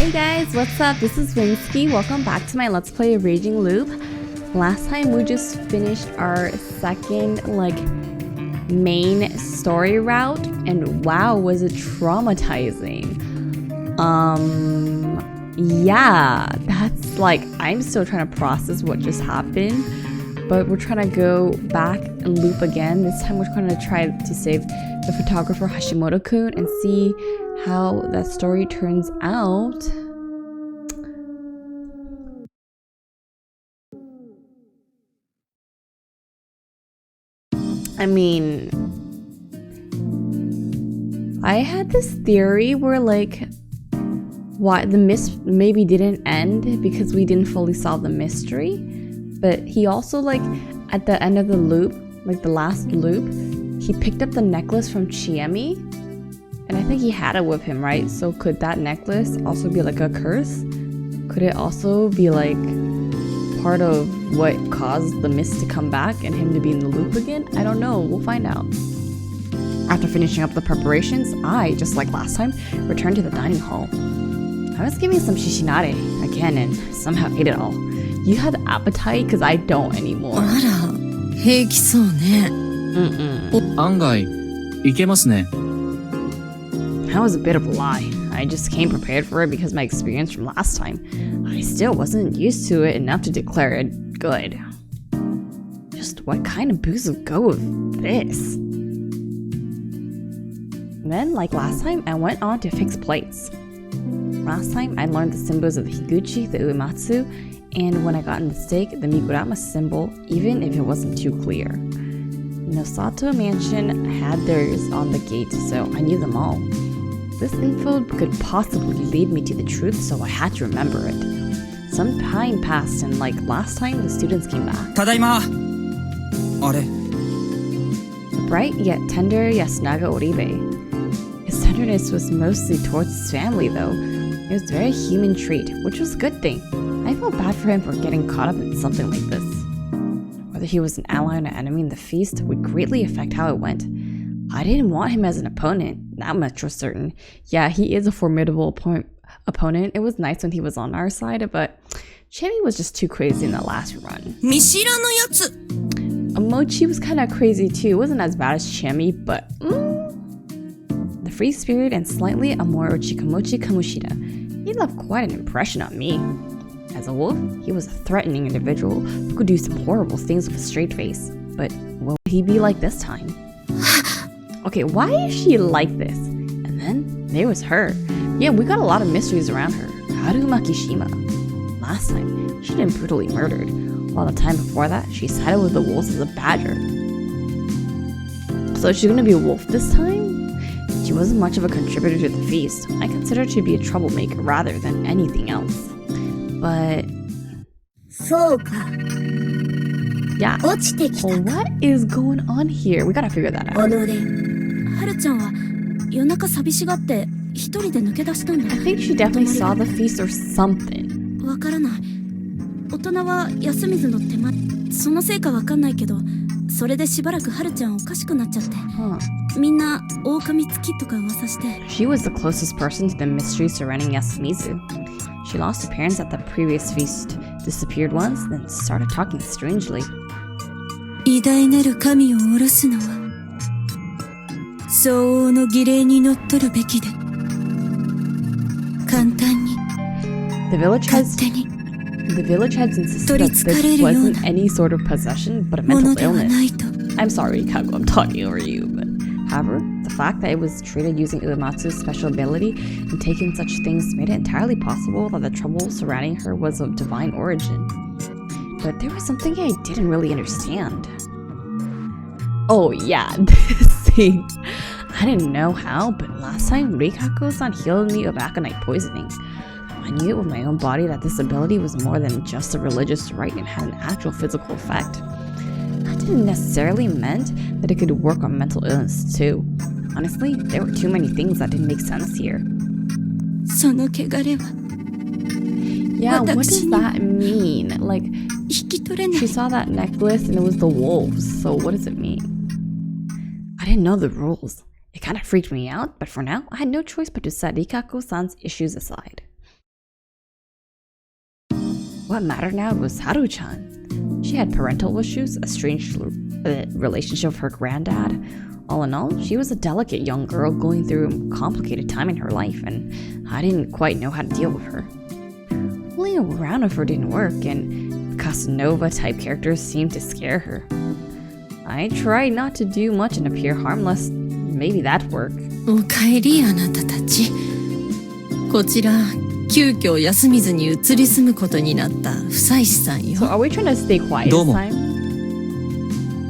Hey guys, what's up? This is Winsky. Welcome back to my Let's Play Raging Loop. Last time we just finished our second main story route, and wow, was it traumatizing. Yeah, that's I'm still trying to process what just happened, but we're trying to go back and loop again. This time we're going to try to save the photographer Hashimoto-kun and see how that story turns out. I mean, I had this theory where why the maybe didn't end because we didn't fully solve the mystery, but he also at the end of the loop, the last loop, he picked up the necklace from Chiemi, and I think he had it with him, right? So could that necklace also be a curse? Could it also be part of what caused the mist to come back and him to be in the loop again? I don't know. We'll find out. After finishing up the preparations, I, just like last time, returned to the dining hall. I was giving some shishinare again and somehow ate it all. You have appetite? Because I don't anymore. 平気そうね。案外、いけますね。 That was a bit of a lie. I just came prepared for it because of my experience from last time. I still wasn't used to it enough to declare it good. Just what kind of booze would go with this? Then, like last time, I went on to fix plates. Last time, I learned the symbols of the Higuchi, the Uematsu, and when I got in the steak, the Migurama symbol, even if it wasn't too clear. Nosato Mansion had theirs on the gate, so I knew them all. This info could possibly lead me to the truth, so I had to remember it. Some time passed, and like last time, the students came back. ただいま。あれ。 Bright yet tender Yasunaga Oribe. His tenderness was mostly towards his family, though. It was a very human trait, which was a good thing. I felt bad for him for getting caught up in something like this. Whether he was an ally or an enemy in the feast would greatly affect how it went. I didn't want him as an opponent, that much was certain. Yeah, he is a formidable opponent. It was nice when he was on our side, but Chiemi was just too crazy in the last run. 見知らぬやつ。 Mochi was kind of crazy too. It wasn't as bad as Chiemi, but the free spirit and slightly Amuro Chikamochi Kamushida. He left quite an impression on me. As a wolf, he was a threatening individual who could do some horrible things with a straight face. But what would he be like this time? Okay, why is she like this? And then there was her. Yeah, we got a lot of mysteries around her. Haruma Kishima. Last time, she'd been brutally murdered, while the time before that, she sided with the wolves as a badger. So she's gonna be a wolf this time? She wasn't much of a contributor to the feast. I considered her to be a troublemaker rather than anything else. But そうか。 yeah, 落ちてきた well, か。 what is going on here? We gotta figure that out. 己。はるちゃんは夜中寂しがって一人で抜け出したんだ。 I think she definitely saw the feast or something. わからない。大人は休みずの手間。そのせいかわかんないけど、それでしばらくはるちゃんおかしくなっちゃって。 Huh. みんな狼付きとか噂して。 She was the closest person to the mystery surrounding Yasumizu. She lost her parents at the previous feast, disappeared once, then started talking strangely. 偉大なる神を下ろすのは相応の儀礼にのっとるべきで簡単に The village 勝 has 手に the village heads insisted that this wasn't any sort of possession, but a も mental のではな illness. いと I'm sorry, Kago, I'm talking over you, but however, the fact that it was treated using Uematsu's special ability and taking such things made it entirely possible that the trouble surrounding her was of divine origin. But there was something I didn't really understand. Oh yeah, this scene. I didn't know how, but last time Rikako-san healed me of aconite poisoning. I knew it with my own body that this ability was more than just a religious rite and had an actual physical effect. That didn't necessarily meant that it could work on mental illness too. Honestly, there were too many things that didn't make sense here. その汚れは Yeah, what does that mean? 引き取れない She saw that necklace and it was the wolves, so what does it mean? I didn't know the rules. It kind of freaked me out, but for now, I had no choice but to set Rikako-san's issues aside. what mattered now was Haru-chan. She had parental issues, a strange relationship with her granddad. All in all, she was a delicate young girl going through a complicated time in her life, and I didn't quite know how to deal with her. Fooling around with her didn't work, and Casanova-type characters seemed to scare her. I tried not to do much and appear harmless. Maybe that'd work. おかえりあなたたち。こちら、急遽休みずに移り住むことになった夫妻師さん So よ。 are we trying to stay quiet this どうも。 time?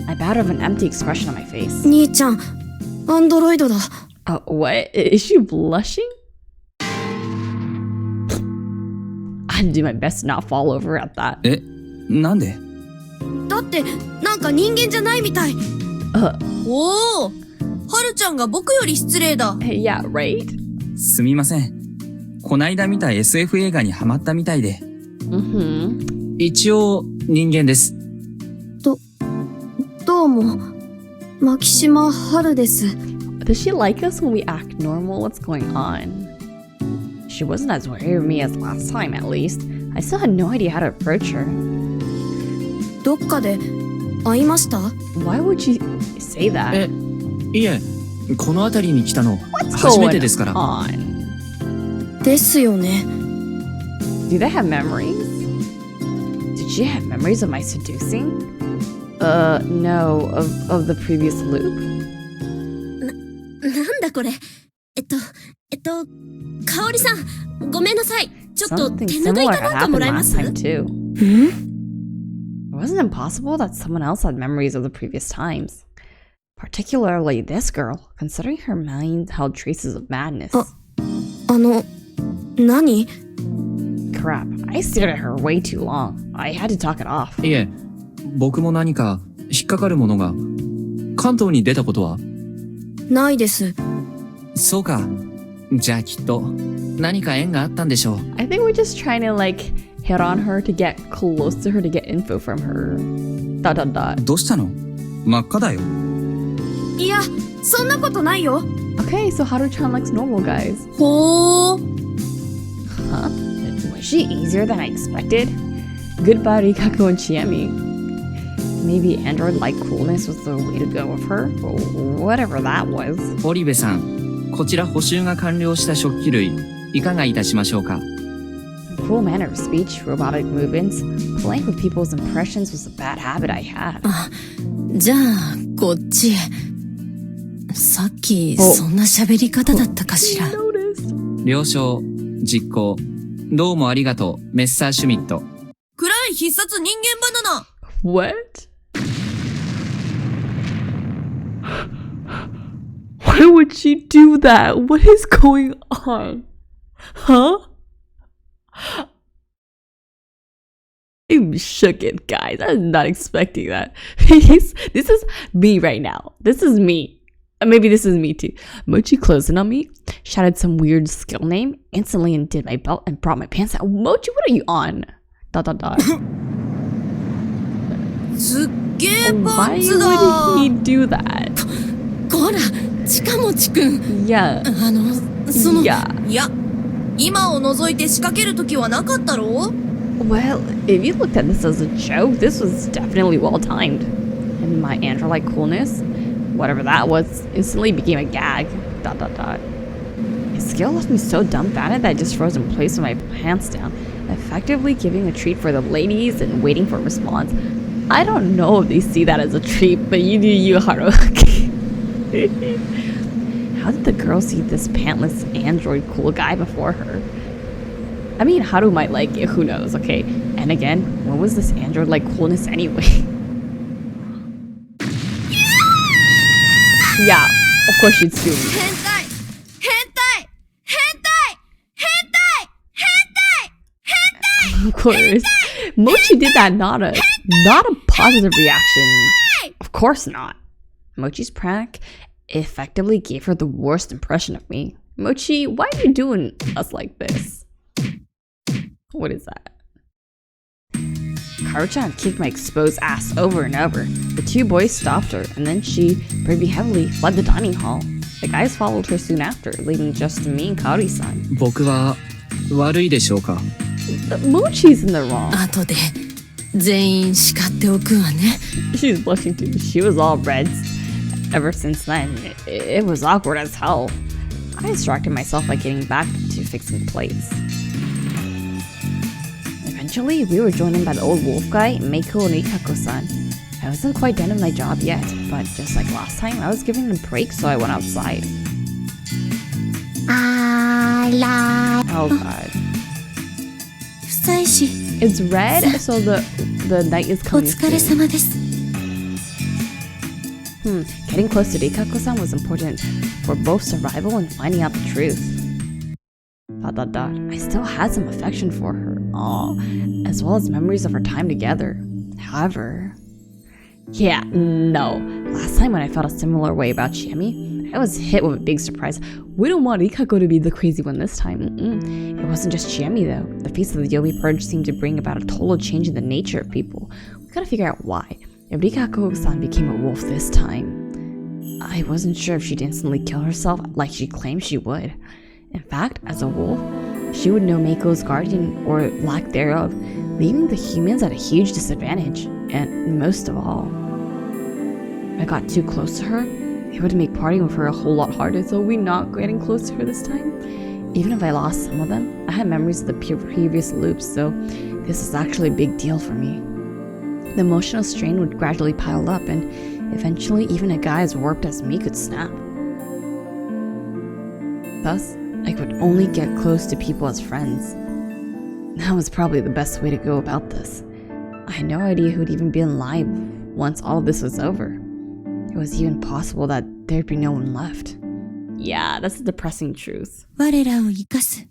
I bowed with an empty expression on my face. 兄ちゃん、アンドロイドだ。 What? Is she blushing? I'd do my best to not fall over at that. え、なんで？だって、なんか人間じゃないみたい。おお、はるちゃんが僕より失礼だ。Yeah, right? すみません。こないだ見た SF 映画にハマったみたいで。Mm-hmm. 一応人間です。どうも、牧島春です。 Does she like us when we act normal? What's going on? She wasn't as wary of me as last time, at least. I still had no idea how to approach her. どっかで会いました？ Why would she say that? え、いえ、この辺りに来たの What's 初めて going ですから。 on? ですよね。 Do they have memories? Did she have memories of my seducing? No, of the previous loop? なんだこれ。香織さん、ごめんなさい。ちょっと Something 手拭い similar か had なんかも happened らえま last す？ time too. It wasn't impossible that someone else had memories of the previous times. Particularly this girl, considering her mind held traces of madness. 何？ Crap, I stared at her way too long. I had to talk it off. いえ、僕も何か引っかかるものが。関東に出たことは？ないです。そうか。じゃあきっと何か縁があったんでしょう。I think we're just trying to hit on her to get close to her to get info from her. ... どうしたの？真っ赤だよ。いや、そんなことないよ。 Okay, so Haru-chan likes normal guys. ほー。 Huh? Was she easier than I expected? Goodbye Rikaku and Chiemi. Maybe android-like coolness was the way to go with her? Or whatever that was. 織部さん、こちら補修が完了した食器類、いかがいたしましょうか？ Cool manner of speech, robotic movements. Playing with people's impressions was a bad habit I had. じゃあ、こっちへ。さっき、おそんな喋り方だったかしら。了承、実行。どうもありがとう、メッサーシュミット。暗い必殺人間バナナ。 What? Why would she do that? What is going on? Huh? I'm shook it, guys. I was not expecting that. This is me right now. This is me. Maybe this is me too. Mochi closed in on me, shouted some weird skill name, instantly undid my belt and brought my pants out. Mochi, what are you on? ... すっげえパ Why ンツだ。 would he do that? こら、近持くん。 Yeah. その、 Yeah. いや、今を除いて仕掛けるときはなかったろ？ Well, if you looked at this as a joke, this was definitely well timed. And my android-like coolness, whatever that was, instantly became a gag. ... His skill left me so dumbfounded that I just froze in place with my pants down, effectively giving a treat for the ladies and waiting for a response. I don't know if they see that as a treat, but you do you, Haru. How did the girl see this pantless android cool guy before her? I mean, Haru might like it, who knows, okay? And again, what was this android-like coolness anyway? Yeah, of course she'd sue me. 変態変態変態変態変態 Of course. Mochi did that, not a positive reaction. Of course not. Mochi's prank effectively gave her the worst impression of me. Mochi, why are you doing us like this? What is that? Haru-chan kicked my exposed ass over and over. The two boys stopped her, and then she, pretty heavily, fled the dining hall. The guys followed her soon after, leaving just me and Kaori-san. 僕は悪いでしょうか？ Mochi's in the wrong. 後で全員叱っておくわね。 She's blushing too. She was all red ever since then. It was awkward as hell. I distracted myself by getting back to fixing plates. Eventually, we were joined in by the old wolf guy, Meiko and Ikako-san. I wasn't quite done with my job yet, but just like last time, I was giving them a break, so I went outside. Oh god. 不妻子 It's red, so the night is お coming 疲れ soon. 様です Getting close to Rikako-san was important for both survival and finding out the truth. ... I still had some affection for her, as well as memories of our time together. However... Yeah, no. Last time when I felt a similar way about Chiemi, I was hit with a big surprise. We don't want Rikako to be the crazy one this time. It wasn't just Chiemi though. The Feast of the Yobi Purge seemed to bring about a total change in the nature of people. We gotta figure out why. If Rikako-san became a wolf this time, I wasn't sure if she'd instantly kill herself like she claimed she would. In fact, as a wolf, she would know Meiko's guardian or lack thereof, leaving the humans at a huge disadvantage. And most of all, if I got too close to her, it would make parting with her a whole lot harder, so we're not getting close to her this time. Even if I lost some of them, I had memories of the previous loops, so this is actually a big deal for me. The emotional strain would gradually pile up, and eventually even a guy as warped as me could snap. Thus, I could only get close to people as friends. That was probably the best way to go about this. I had no idea who'd even be alive once all of this was over. It was even possible that there'd be no one left. Yeah, that's the depressing truth. 我らを生かす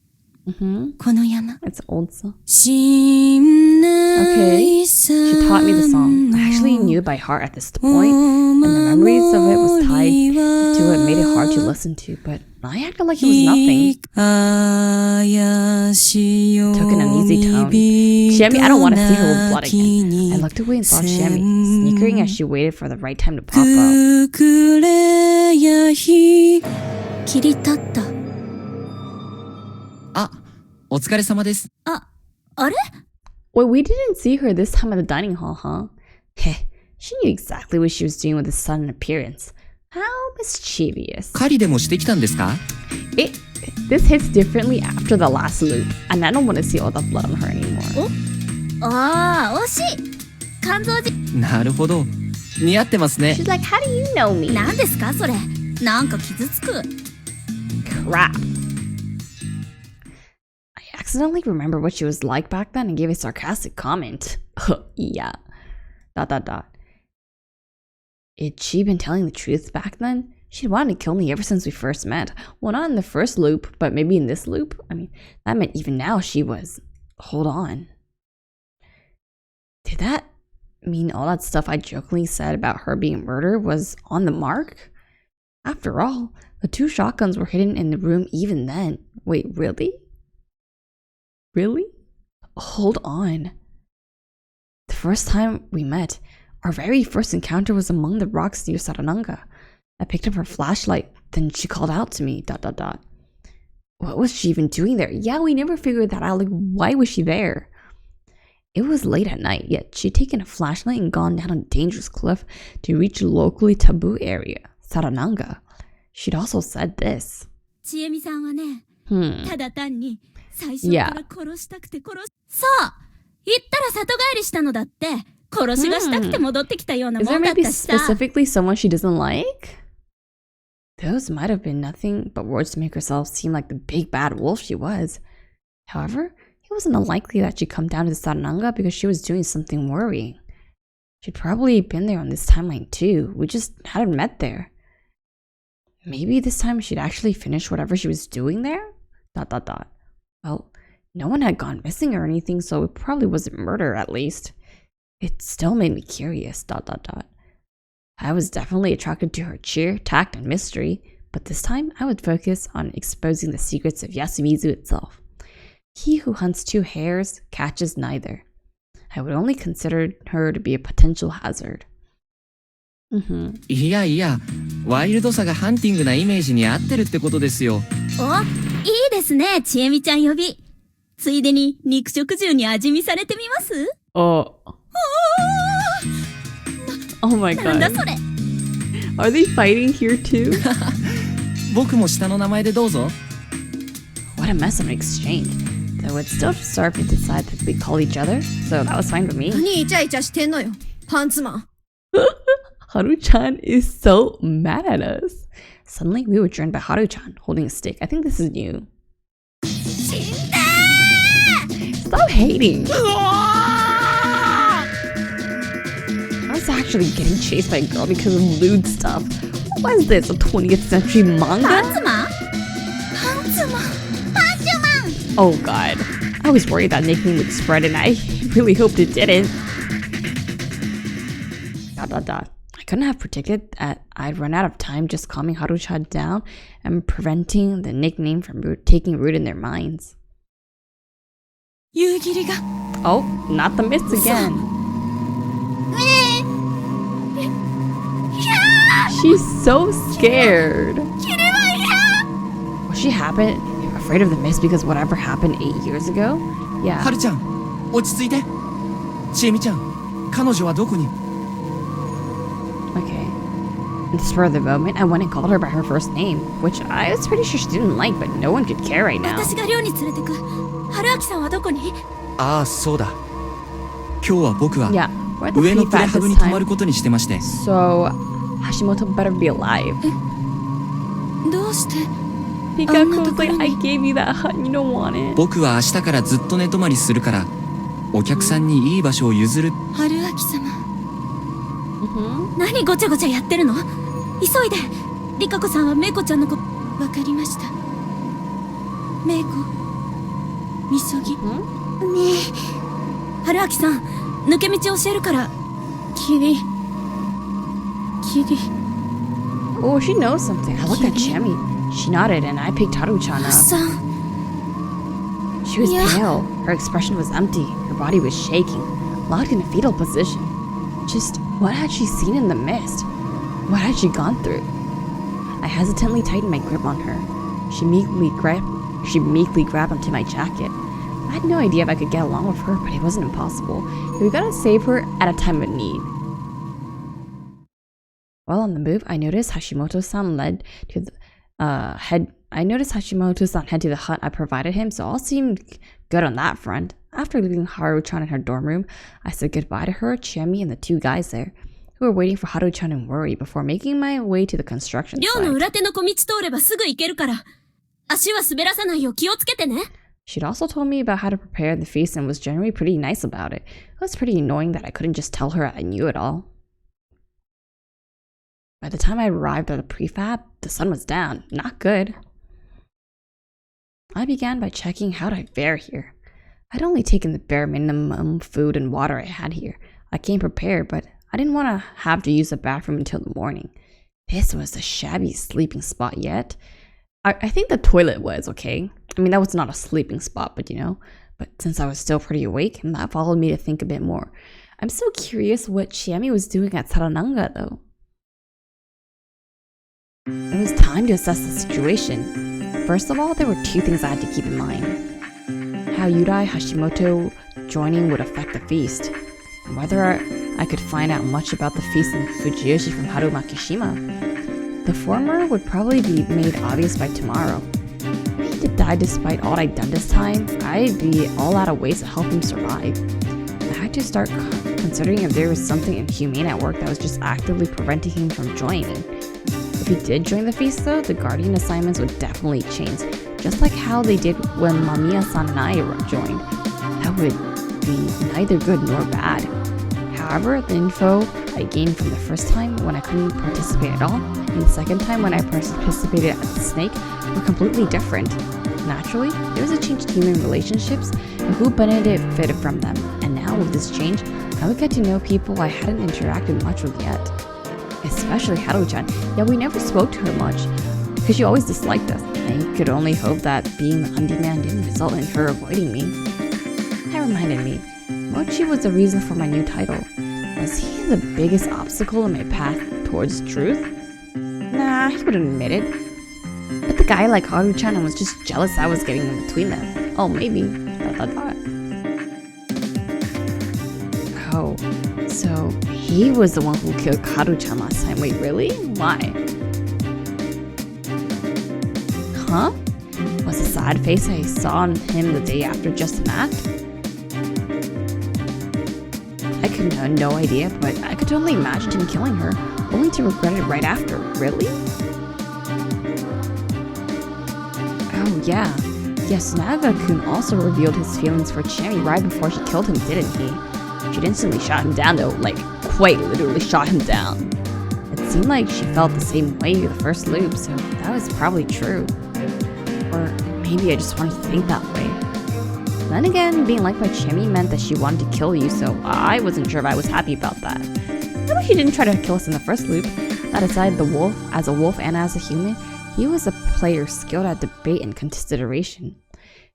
この山 It's old song. 信頼 Okay, she taught me the song. I actually knew it by heart at this point, and the memories of it was tied to it made it hard to listen to, but I acted like it was nothing. Took an uneasy tone. Chiemi, I don't want to see her with blood again. I looked away and saw Chiemi, snickering as she waited for the right time to pop up. 切り立った あ、お疲れ様です。あれ Wait, we didn't see her this time at the dining hall, huh? Heh, she knew exactly what she was doing with this sudden appearance. How mischievous. 狩りでもしてきたんですか？ This hits differently after the last loop, and I don't want to see all the blood on her anymore. ああ惜しい肝臓じなるほど。似合ってますね。 She's like, how do you know me? 何ですかそれなんか傷つく Crap. I accidentally remembered what she was like back then and gave a sarcastic comment. Yeah. ... Had she been telling the truth back then? She'd wanted to kill me ever since we first met. Well, not in the first loop, but maybe in this loop? I mean, that meant even now she was... Hold on. Did that mean all that stuff I jokingly said about her being murdered was on the mark? After all, the 2 shotguns were hidden in the room even then. Wait, really? Really? Hold on. The first time we met, our very first encounter was among the rocks near Sarananga. I picked up her flashlight, then she called out to me, ... What was she even doing there? Yeah, we never figured that out. Like, why was she there? It was late at night, yet she'd taken a flashlight and gone down a dangerous cliff to reach a locally taboo area, Sarananga. She'd also said this. ちえみさんはね ただ単に最初 Yeah. から殺したくて殺すそう言ったら里帰りしたのだって殺しがしたくて戻ってきたような Is も there んだっ maybe たしさ specifically someone she doesn't like? Those might have been nothing but words to make herself seem like the big bad wolf she was. However, it wasn't unlikely that she'd come down to Sarananga because she was doing something worrying. She'd probably been there on this timeline too. We just hadn't met there. Maybe this time she'd actually finished whatever she was doing there? ... Well, no one had gone missing or anything, so it probably wasn't murder at least. It still made me curious... I was definitely attracted to her cheer, tact, and mystery, but this time I would focus on exposing the secrets of Yasumizu itself. He who hunts 2 hares catches neither. I would only consider her to be a potential hazard. いやいや、ワイルドさがハンティングなイメージに合ってるってことですよ。おいいですねちえみちゃん呼びついでに肉食獣に味見されてみます？ Oh. Oh my なんだ god. それ。 Are they fighting here too? 僕も下の名前でどうぞ。 What a mess of an exchange. Though it's still just our to decide that we call each other, so that was fine with me. 何イチャイチャしてんのよ、パンツマン。 Haru-chan is so mad at us. Suddenly, we were joined by Haru-chan holding a stick. I think this is new. Stop hating! I was actually getting chased by a girl because of lewd stuff. What is this, a 20th century パン manga? ツマン？パンツマン。パンチョマン。 Oh god. I was worried that nickname would spread and I really hoped it didn't. ... I couldn't have predicted that I'd run out of time just calming Haru-chan down and preventing the nickname from taking root in their minds. 夕霧が Oh, not the mist again. She's so scared. Was she afraid of the mist because whatever happened 8 years ago? は Yeah. るちゃん、落ち着いて。ちえみちゃん、彼女はどこに？ Okay. In the spur of the moment, I went and called her by her first name, which I was pretty sure she didn't like, but no one could care right now. 私が寮に連れてく。春明さんはどこに？ああ、そうだ。今日は僕は Yeah, we're at the 上のプレ prefab ハブ this に泊まる time. ことにしてまして。 So, Hashimoto better be alive. どうして？ Pikaku's like, I gave you that hut and you don't want it. 僕は明日からずっと寝泊まりするから、お客さんにいい場所を譲る。春明様。何ごちゃごちゃやってるの？急いで。リカ子さんはメイコちゃんのこと。わかりました。メイコ、みそぎ。ねえ。春明さん、抜け道教えるから。キリ。Oh, she knows something. I looked at Chemi. She nodded and I picked Haru-chan up. さん。 She was Yeah. pale. Her expression was empty. Her body was shaking, locked in a fetal position. Just what had she seen in the mist? What had she gone through? I hesitantly tightened my grip on her. She meekly grabbed onto my jacket. I had no idea if I could get along with her, but it wasn't impossible. We gotta save her at a time of need. While on the move, I noticed Hashimoto-san head to the hut I provided him, so all seemed good on that front. After leaving Haru-chan in her dorm room, I said goodbye to her, Chemi, and the two guys there, who were waiting for Haru-chan in worry before making my way to the construction 寮の site. 裏手の小道通ればすぐ行けるから。足は滑らさないよう気をつけてね。 She'd also told me about how to prepare the feast and was generally pretty nice about it. It was pretty annoying that I couldn't just tell her I knew it all. By the time I arrived at the prefab, the sun was down. Not good. I began by checking how I fare here. I'd only taken the bare minimum food and water I had here. I came prepared, but I didn't want to have to use the bathroom until the morning. This was the shabbiest sleeping spot yet. I think the toilet was okay. I mean, that was not a sleeping spot, but you know. But since I was still pretty awake, and that followed me to think a bit more. I'm so curious what Chiemi was doing at Sarananga, though. It was time to assess the situation. First of all, there were two things I had to keep in mind. How Yudai Hashimoto joining would affect the feast, and whether I could find out much about the feast in Fujiyoshi from Haru Makishima. The former would probably be made obvious by tomorrow. If he did die despite all I'd done this time, I'd be all out of ways to help him survive. I had to start considering if there was something inhumane at work that was just actively preventing him from joining. If he did join the feast though, the guardian assignments would definitely change, just like how they did when Mamiya-san and I joined. That would be neither good nor bad. However, the info I gained from the first time when I couldn't participate at all, and the second time when I participated at the snake, were completely different. Naturally, there was a change in human relationships and who benefited from them, and now with this change, I would get to know people I hadn't interacted much with yet. Especially Haru-chan, yet we never spoke to her much, because she always disliked us. I could only hope that being the handyman didn't result in her avoiding me. That reminded me, Mochi was the reason for my new title. Was he the biggest obstacle in my path towards truth? Nah, he wouldn't admit it. But the guy like Haru-chan was just jealous I was getting in between them. Oh, maybe. But ... Oh, so he was the one who killed Karu-chan last time. Wait, really? Why? Huh? Was the sad face I saw on him the day after just an act? I could have no idea, but I could totally imagine him killing her, only to regret it right after. Really? Oh yeah. Yes, Naga-kun also revealed his feelings for Chami right before she killed him, didn't he? She'd instantly shot him down though, like quite literally shot him down. It seemed like she felt the same way the first loop, so that was probably true. Or maybe I just wanted to think that way. Then again, being liked by Chami meant that she wanted to kill you, so I wasn't sure if I was happy about that. Maybe she didn't try to kill us in the first loop. That aside, the wolf, as a wolf and as a human, he was a player skilled at debate and consideration.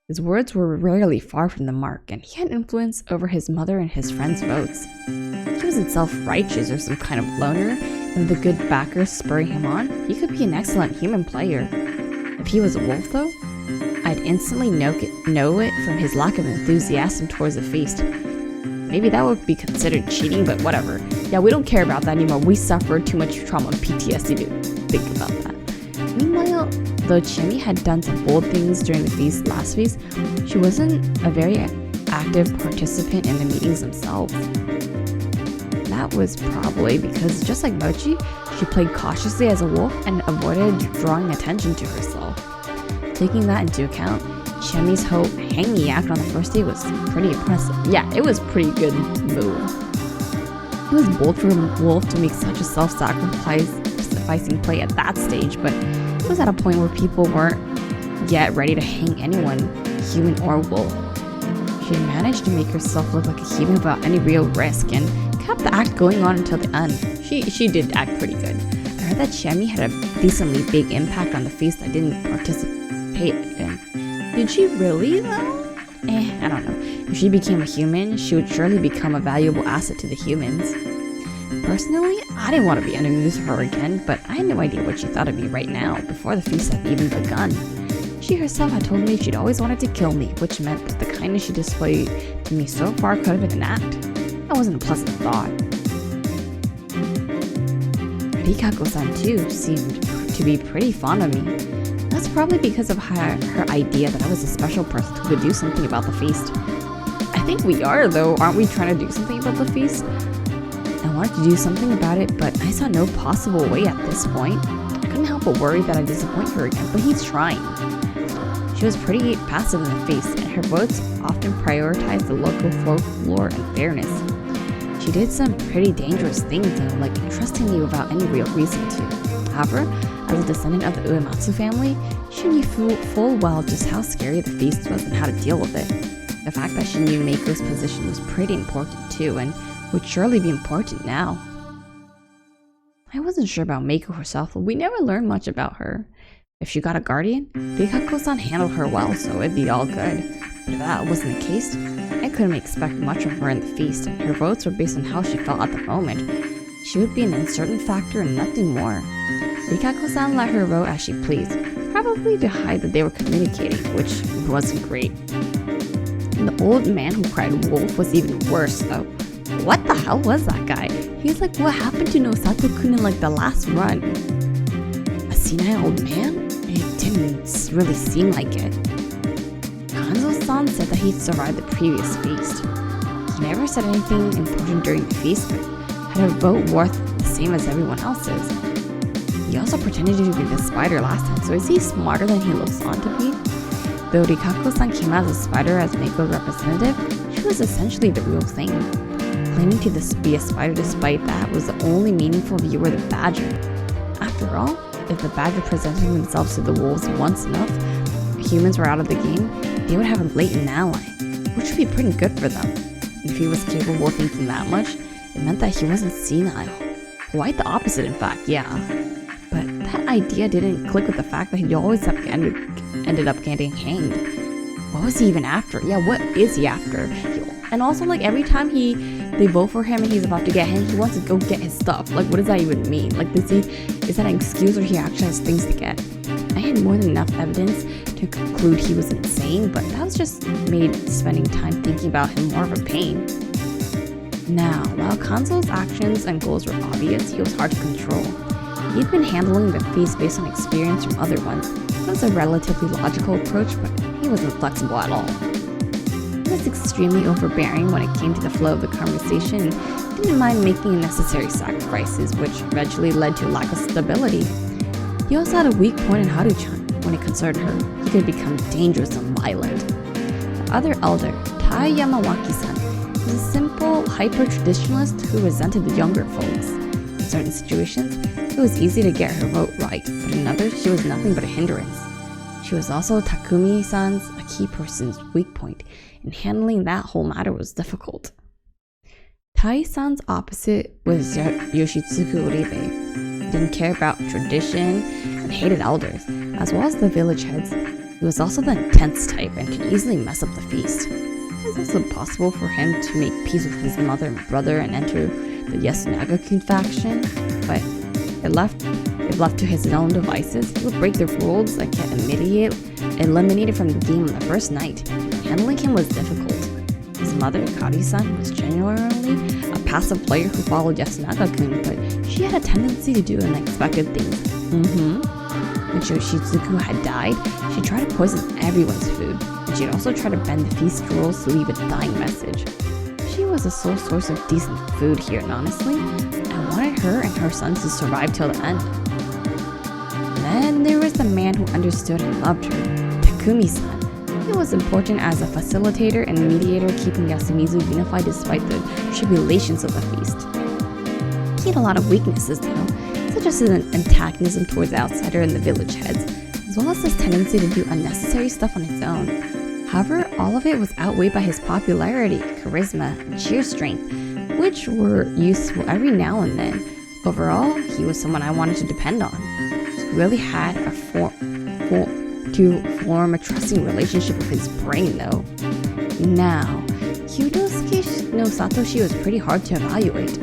His words were rarely far from the mark, and he had influence over his mother and his friends' votes. He wasn't self-righteous or some kind of loner, and with the good backers spurring him on, he could be an excellent human player. If he was a wolf, though, I'd instantly know it from his lack of enthusiasm towards the feast. Maybe that would be considered cheating, but whatever. Yeah, we don't care about that anymore. We suffered too much trauma and PTSD to think about that. Meanwhile, though Chami had done some bold things during the last feast, she wasn't a very active participant in the meetings themselves. That was probably because, just like Mochi, she played cautiously as a wolf and avoided drawing attention to herself. Taking that into account, Chami's whole hanging act on the first day was pretty impressive. Yeah, it was a pretty good move. It was bold for a wolf to make such a self-sacrificing play at that stage, but it was at a point where people weren't yet ready to hang anyone, human or wolf. She had managed to make herself look like a human without any real risk and kept the act going on until the end. She did act pretty good. I heard that Chami had a decently big impact on the feast I didn't participate in. Did she really though? I don't know. If she became a human, she would surely become a valuable asset to the humans. Personally, I didn't want to be enemies with her again, but I had no idea what she thought of me right now, before the feast had even begun. She herself had told me she'd always wanted to kill me, which meant that the kindness she displayed to me so far could have been an act. That wasn't a pleasant thought. Rikako-san too seemed to be pretty fond of me. That's probably because of her idea that I was a special person who could do something about the feast. I think we are though, aren't we trying to do something about the feast? I wanted to do something about it, but I saw no possible way at this point. I couldn't help but worry that I'd disappoint her again, but he's trying. She was pretty passive in the feast, and her votes often prioritized the local folklore and fairness. She did some pretty dangerous things though, like trusting me without any real reason to. However, as a descendant of the Uematsu family, she knew full well just how scary the feast was and how to deal with it. The fact that she knew Mako's position was pretty important too, and would surely be important now. I wasn't sure about Mako herself, but we never learned much about her. If she got a guardian, Rikako-san handled her well, so it'd be all good. But if that wasn't the case, I couldn't expect much from her in the feast, and her votes were based on how she felt at the moment. She would be an uncertain factor and nothing more. Rikako-san let her vote as she pleased, probably to hide that they were communicating, which wasn't great. And the old man who cried wolf was even worse though. What the hell was that guy? He's like what happened to Nosato-kun in like the last run. A senile old man? It didn't really seem like it. Hanzo-san said that he'd survived the previous feast. He never said anything important during the feast, but had a vote worth the same as everyone else's. He also pretended to be the spider last time, so is he smarter than he looks on to be? Though Rikako-san came out as a spider as Mako's representative, she was essentially the real thing. Claiming to be a spider despite that was the only meaningful view were the badger. After all, if the badger presented themselves to the wolves once enough, humans were out of the game, they would have a latent ally, which would be pretty good for them. And if he was capable of thinking that much, it meant that he wasn't senile. Quite the opposite, in fact, yeah. But that idea didn't click with the fact that he always ended up getting hanged. What was he even after? Yeah, what is he after? And also, like, every time they vote for him and he's about to get hanged, he wants to go get his stuff. Like, what does that even mean? Like, is that an excuse or he actually has things to get? I had more than enough evidence to conclude he was insane, but that was just made spending time thinking about him more of a pain. Now, while Kanzo's actions and goals were obvious, he was hard to control. He'd been handling the feast based on experience from other ones. It was a relatively logical approach, but he wasn't flexible at all. He was extremely overbearing when it came to the flow of the conversation and didn't mind making unnecessary sacrifices, which eventually led to a lack of stability. He also had a weak point in Haru-chan. When it concerned her, he could become dangerous and violent. The other elder, Tai Yamawaki-san, was a simple, hyper-traditionalist who resented the younger folks. In certain situations, it was easy to get her vote right, but in others, she was nothing but a hindrance. She was also Takumi-san's a key person's weak point, and handling that whole matter was difficult. Tai-san's opposite was Yoshitsugu Uribe. He didn't care about tradition and hated elders, as well as the village heads. He was also the intense type and could easily mess up the feast. It was also possible for him to make peace with his mother and brother and enter the Yasunaga-kun faction, but if left to his own devices, he would break the rules and get eliminated from the game on the first night. Handling him was difficult. His mother, Kari-san, was genuinely a passive player who followed Yasunaga-kun, but she had a tendency to do unexpected things. When Yoshitsugu had died, she tried to poison everyone's food, and she'd also try to bend the feast rules to leave a dying message. She was the sole source of decent food here, and honestly, I wanted her and her sons to survive till the end. Then there was the man who understood and loved her, Takumi-san. He was important as a facilitator and mediator, keeping Yasumizu unified despite the tribulations of the feast. He had a lot of weaknesses though, such as an antagonism towards the outsider and the village heads, as well as his tendency to do unnecessary stuff on his own. However, all of it was outweighed by his popularity, charisma, and sheer strength, which were useful every now and then. Overall, he was someone I wanted to depend on. He really had to form a trusting relationship with his brain though. Now, Kyudosuke no Satoshi was pretty hard to evaluate.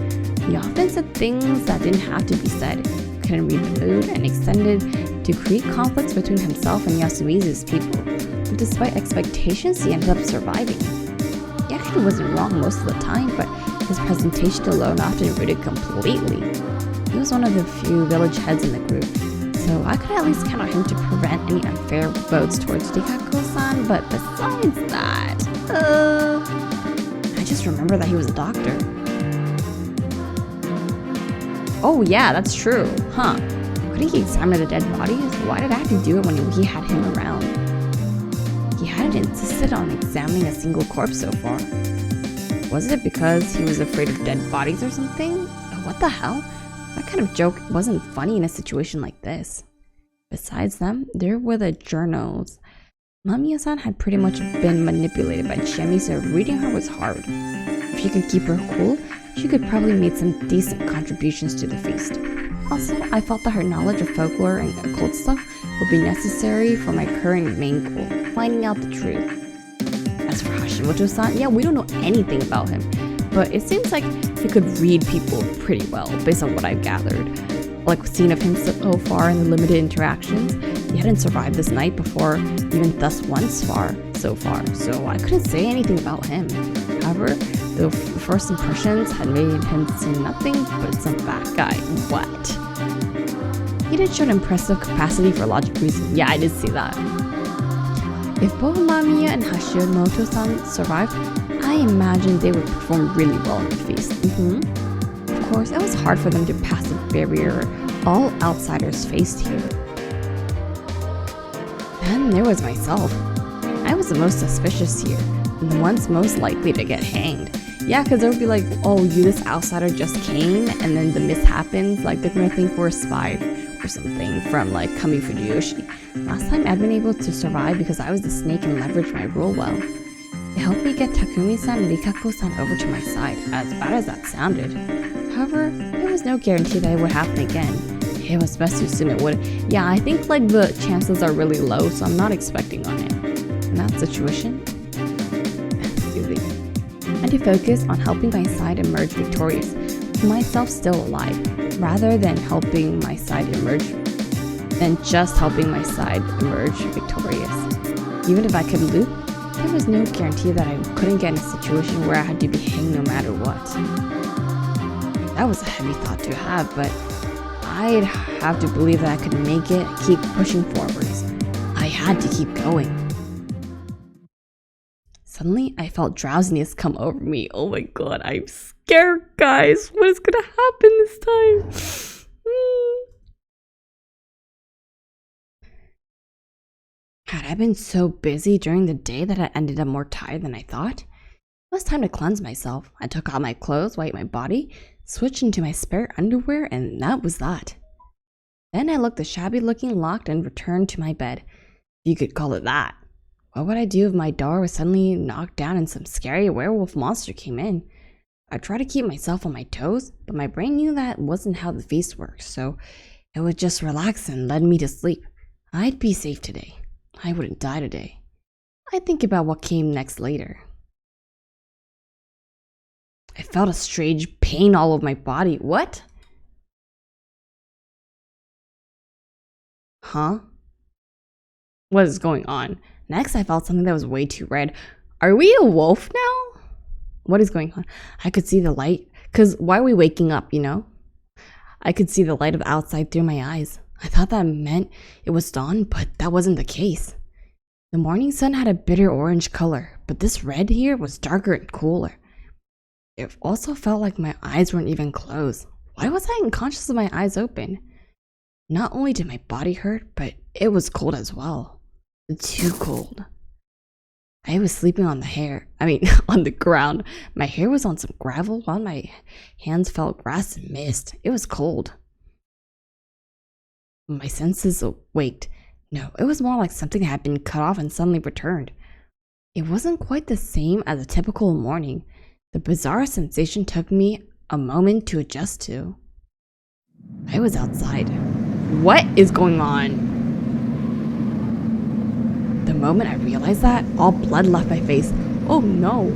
He often said things that didn't have to be said, couldn't read the mood, and extended to create conflicts between himself and Yasumizu's people. But despite expectations, he ended up surviving. He actually wasn't wrong most of the time, but his presentation alone often rooted completely. He was one of the few village heads in the group, so I could at least count on him to prevent any unfair votes towards Rikako-san, but besides that, I just remember that he was a doctor. Oh yeah, that's true. Couldn't he examine the dead bodies? Why did I have to do it when he had him around? He hadn't insisted on examining a single corpse so far. Was it because he was afraid of dead bodies or something? What the hell? That kind of joke wasn't funny in a situation like this. Besides them, there were the journals. Mamiya-san had pretty much been manipulated by Chemi, so reading her was hard. If she could keep her cool, she could probably make some decent contributions to the feast. Also, I felt that her knowledge of folklore and occult stuff would be necessary for my current main goal, finding out the truth. As for Hashimoto-san, yeah, we don't know anything about him, but it seems like he could read people pretty well, based on what I've gathered. Like we've seen of him so far in the limited interactions, he hadn't survived this night before, even thus so far, so I couldn't say anything about him. However, the first impressions had made him seem nothing but some bad guy. What? He did show an impressive capacity for logic reasoning. Yeah, I did see that. If both Mamiya and Hashimoto-san survived, I imagine they would perform really well in the feast. Of course, it was hard for them to pass the barrier all outsiders faced here. Then there was myself. I was the most suspicious here, and the ones most likely to get hanged. Yeah, because they would be like, oh, this outsider just came, and then the miss happens, like they're gonna think we're a spy or something from like Kami Fujiyoshi. Last time I'd been able to survive because I was the snake and leveraged my role well. It helped me get Takumi-san and Rikako-san over to my side, as bad as that sounded. However, there was no guarantee that it would happen again. It was best to assume it would. Yeah, I think like the chances are really low, so I'm not expecting on it. In that situation, I had to focus on helping my side emerge victorious, with myself still alive, rather than helping my side emerge then just helping my side emerge victorious. Even if I could loop, there was no guarantee that I couldn't get in a situation where I had to be hanged no matter what. That was a heavy thought to have, but I'd have to believe that I could make it, keep pushing forwards. I had to keep going. Suddenly, I felt drowsiness come over me. Oh my god, I'm scared, guys. What is gonna happen this time? Had I been so busy during the day that I ended up more tired than I thought? It was time to cleanse myself. I took off my clothes, wiped my body, switched into my spare underwear, and that was that. Then I looked the shabby looking locked and returned to my bed. You could call it that. What would I do if my door was suddenly knocked down and some scary werewolf monster came in? I tried to keep myself on my toes, but my brain knew that wasn't how the feast works, so it would just relax and lead me to sleep. I'd be safe today. I wouldn't die today. I'd think about what came next later. I felt a strange pain all over my body. What? Huh? What is going on? Next, I felt something that was way too red. Are we a wolf now? What is going on? I could see the light. Because why are we waking up, you know? I could see the light of outside through my eyes. I thought that meant it was dawn, but that wasn't the case. The morning sun had a bitter orange color, but this red here was darker and cooler. It also felt like my eyes weren't even closed. Why was I unconscious with my eyes open? Not only did my body hurt, but it was cold as well. Too cold. I was sleeping on on the ground. My hair was on some gravel while my hands felt grass and mist. It was cold. My senses awaked. No, it was more like something had been cut off and suddenly returned. It wasn't quite the same as a typical morning. The bizarre sensation took me a moment to adjust to. I was outside. What is going on? The moment I realized that, all blood left my face. Oh no.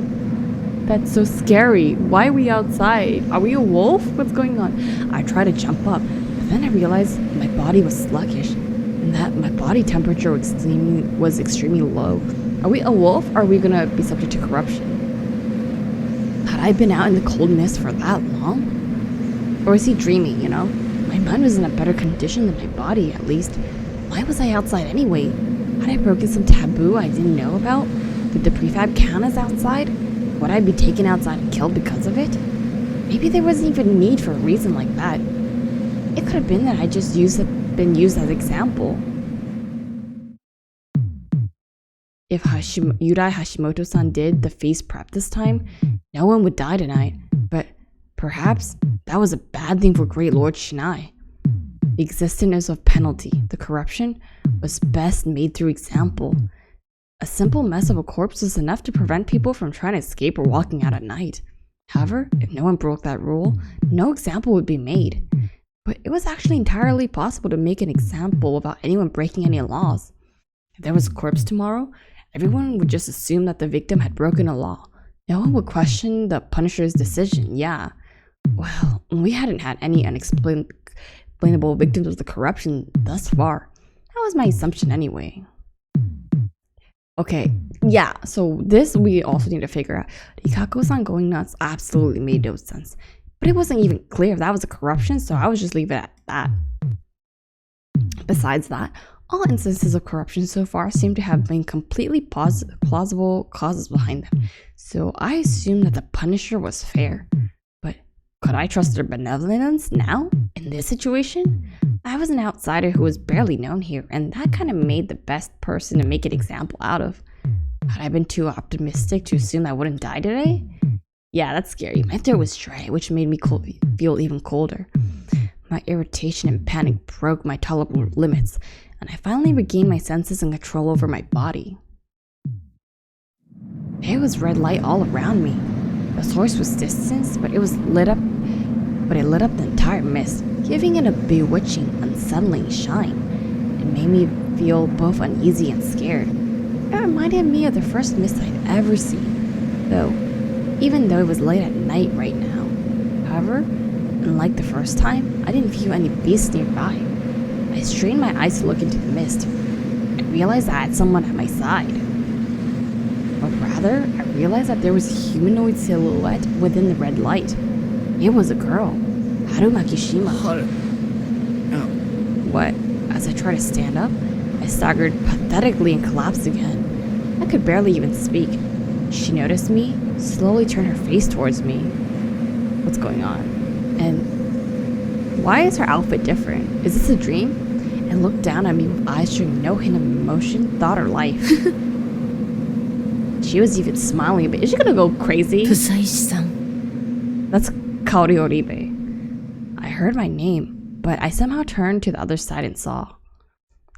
That's so scary. Why are we outside? Are we a wolf? What's going on? I tried to jump up, but then I realized my body was sluggish and that my body temperature was extremely low. Are we a wolf or are we gonna be subject to corruption? Had I been out in the cold mist for that long? Or was he dreaming, you know? My mind was in a better condition than my body, at least. Why was I outside anyway? Had I broken some taboo I didn't know about? Did the prefab count as outside? Would I be taken outside and killed because of it? Maybe there wasn't even a need for a reason like that. It could have been that I just been used as example. If Yudai Hashimoto-san did the feast prep this time, no one would die tonight. But perhaps that was a bad thing for Great Lord Shinai. The existence of penalty, the corruption, was best made through example. A simple mess of a corpse was enough to prevent people from trying to escape or walking out at night. However, if no one broke that rule, no example would be made. But it was actually entirely possible to make an example without anyone breaking any laws. If there was a corpse tomorrow, everyone would just assume that the victim had broken a law. No one would question the Punisher's decision, yeah. Well, we hadn't had any unexplainable victims of the corruption thus far. That was my assumption anyway. Okay, yeah, so this we also need to figure out. Ikako-san going nuts absolutely made no sense. But it wasn't even clear if that was a corruption, so I would just leave it at that. Besides that, all instances of corruption so far seem to have been completely plausible causes behind them. So I assumed that the Punisher was fair. But could I trust their benevolence now, in this situation? I was an outsider who was barely known here, and that kind of made the best person to make an example out of. Had I been too optimistic to assume I wouldn't die today? Yeah, that's scary. My throat was dry, which made me feel even colder. My irritation and panic broke my tolerable limits, and I finally regained my senses and control over my body. There was red light all around me. The source was distant, but it lit up the entire mist, giving it a bewitching, unsettling shine. It made me feel both uneasy and scared. It reminded me of the first mist I'd ever seen, even though it was late at night right now. However, unlike the first time, I didn't feel any beasts nearby. I strained my eyes to look into the mist. I realized I had someone at my side. Or rather, I realized that there was a humanoid silhouette within the red light. It was a girl, Haru Makishima. What? As I tried to stand up, I staggered pathetically and collapsed again. I could barely even speak. She noticed me, slowly turned her face towards me. What's going on? And why is her outfit different? Is this a dream? And looked down at me with eyes showing no hint of emotion, thought, or life. She was even smiling a bit. Is she gonna go crazy? 不妻子さん That's Kaori Oribe. I heard my name, but I somehow turned to the other side and saw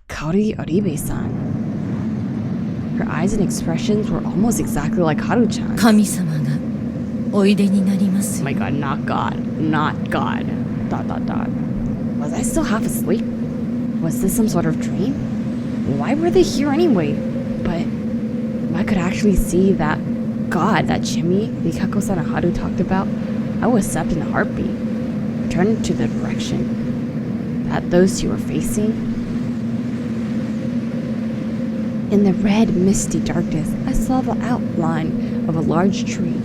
Kaori Oribe-san. Her eyes and expressions were almost exactly like Haru-chan. 神様がおいでになります Oh my god, not God. Not God. ... Was I still half asleep? Was this some sort of dream? Why were they here anyway? But I could actually see that God that Chimi, Rikako-san, and Haru talked about. I was stepped in a heartbeat. I turned to the direction that those two were facing. In the red, misty darkness, I saw the outline of a large tree.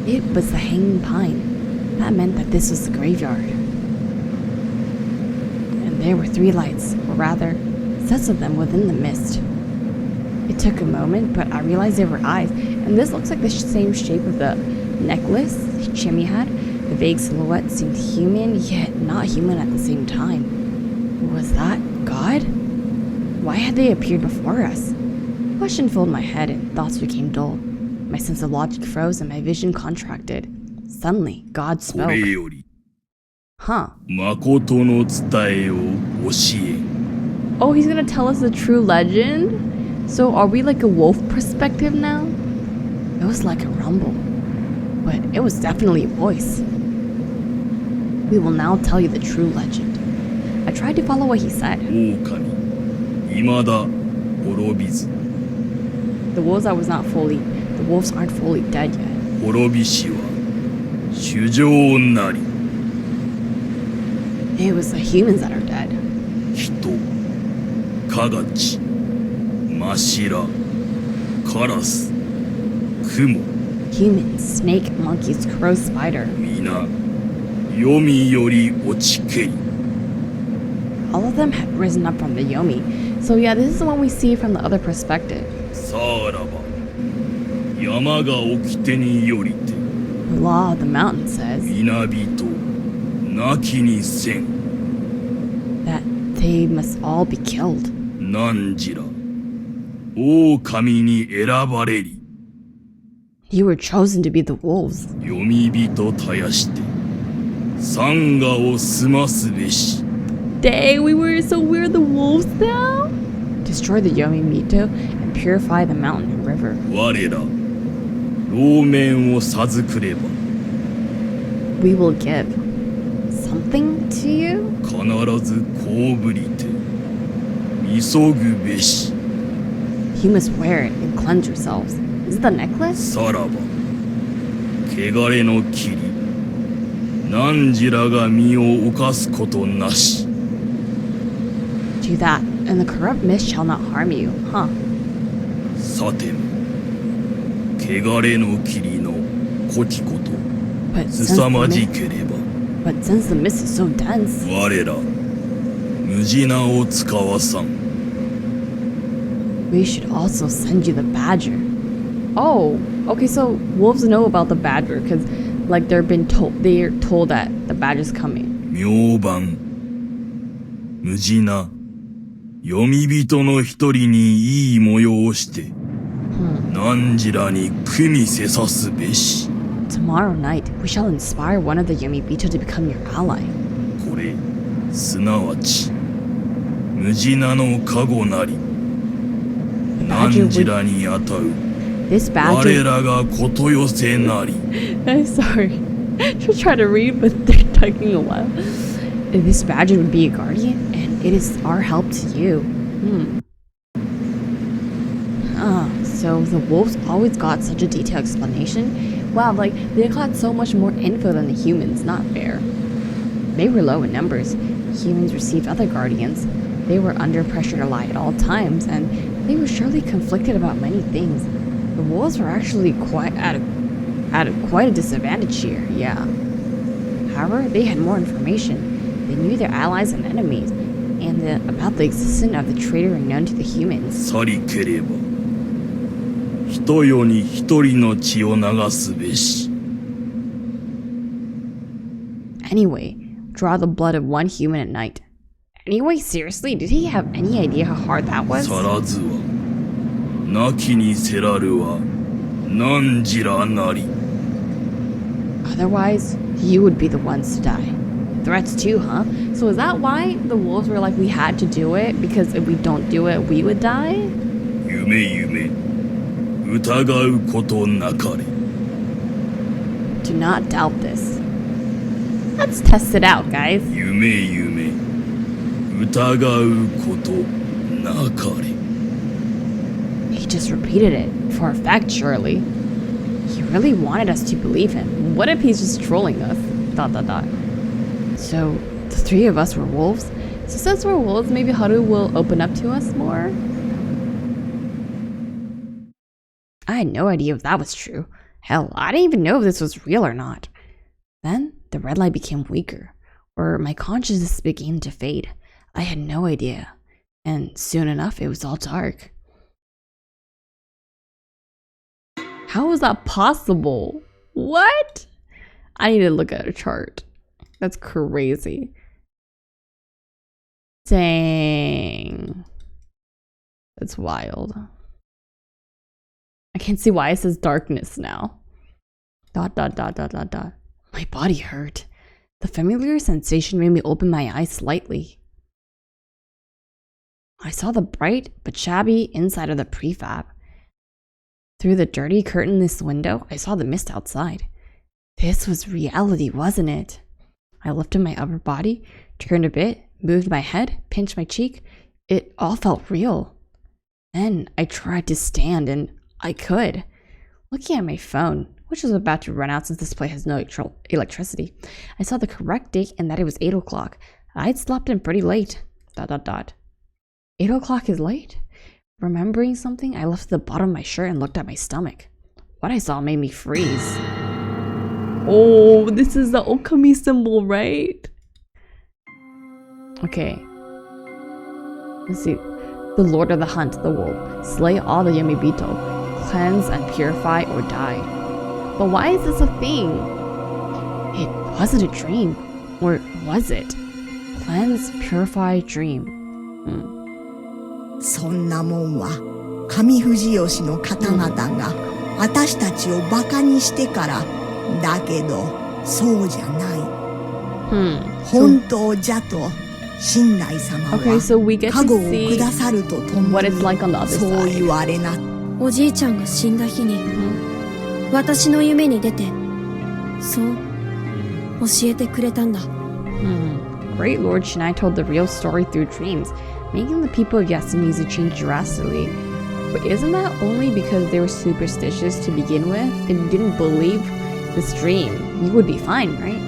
It was the hanging pine. That meant that this was the graveyard. And there were 3 lights, or rather, sets of them within the mist. It took a moment, but I realized they were eyes, and this looks like the same shape of the necklace Chimi had. The vague silhouette seemed human, yet not human at the same time. Was that God? Why had they appeared before us? Question filled my head and thoughts became dull. My sense of logic froze and my vision contracted. Suddenly, God こ spoke. れより Huh. 誠の伝えを教え。 Oh, he's gonna tell us the true legend? So are we like a wolf perspective now? It was like a rumble, but it was definitely a voice. We will now tell you the true legend. I tried to follow what he said. 狼未だ滅びず The wolves aren't fully dead yet. 滅びしは主情なり It was the humans that are dead. 人かがちましらカラスクモ Humans, snake, monkeys, crow, spider. 皆黄泉より落ちけり All of them had risen up from the Yomi. So yeah, this is the one we see from the other perspective. さらば山が掟によりて The law of the mountain says 皆人なきにせん that they must all be killed. なんじら狼に選ばれり You were chosen to be the wolves. 読み人たやして山河を済ますべし Dang, we're the wolves now? Destroy the Yomi Mito and purify the mountain and river. 我ら老面を授くれば We will give something to you? 必ずこうぶりて急ぐべし You must wear it and cleanse yourselves. Is it the necklace? さらば汚れの霧何時らが身を犯すことなし Do that, and the corrupt mist shall not harm you, huh? さても汚れの霧のこきこと But 凄まじければ since the mist is so dense, 我ら無地なを使わさん we should also send you the badger. Oh, okay, so wolves know about the badger because, like, they're told that the badger's coming. 明晩無地な読み人の一人にいい模様をして何時らに組せさすべし Tomorrow night, we shall inspire one of the Yomibito to become your ally. これすなわち無地なの加護なり 何時らにあたう This 我 badger. らがことよせなり I'm sorry. Just try to read, but they're taking a while. This badger would be a guardian, and it is our help to you. So the wolves always got such a detailed explanation. Wow, like, they got so much more info than the humans, not fair. They were low in numbers. Humans received other guardians. They were under pressure to lie at all times, and they were surely conflicted about many things. The wolves were actually quite at quite a disadvantage here, yeah. However, they had more information. They knew their allies and enemies, and about the existence of the traitor unknown to the humans. 去りければ人世に一人の血を流すべし。 Anyway, draw the blood of one human at night. Anyway, seriously, did he have any idea how hard that was? 去らずはなきにせらるは何時らなり。 Otherwise, you would be the ones to die. Threats too, huh? So is that why the wolves were like, we had to do it? Because if we don't do it, we would die? 夢疑うことなかれ。 Do not doubt this. Let's test it out, guys. 夢疑うことなかれ。 He just repeated it, for a fact, surely. He really wanted us to believe him. What if he's just trolling us? ... So, the three of us were wolves? So since we're wolves, maybe Haru will open up to us more? I had no idea if that was true. Hell, I didn't even know if this was real or not. Then, the red light became weaker, or my consciousness began to fade. I had no idea. And soon enough, it was all dark. How is that possible? What? I need to look at a chart. That's crazy. Dang. That's wild. I can't see why it says darkness now. ... My body hurt. The familiar sensation made me open my eyes slightly. I saw the bright but shabby inside of the prefab. Through the dirty curtainless window, I saw the mist outside. This was reality, wasn't it? I lifted my upper body, turned a bit, moved my head, pinched my cheek. It all felt real. Then I tried to stand, and I could. Looking at my phone, which was about to run out since this place has no electricity, I saw the correct date and that it was 8 o'clock. I'd slept in pretty late. ... 8 o'clock is late? Remembering something, I lifted the bottom of my shirt and looked at my stomach. What I saw made me freeze. Oh, this is the Okami symbol, right? Okay. Let's see. The Lord of the Hunt, the wolf. Slay all the Yomibito. Cleanse and purify or die. But why is this a thing? It wasn't a dream. Or was it? Cleanse, purify, dream. そんなもんは上藤吉の方々が私たちをバカにしてからだけどそうじゃない、本当じゃと親鸞様は加護をくださるとともにそう言われな。おじいちゃんが死んだ日に、私の夢に出てそう教えてくれたんだ。Great Lord Shinai told the real story through dreams, making the people of Yasumizu change drastically. But isn't that only because they were superstitious to begin with? If you didn't believe this dream, you would be fine, right?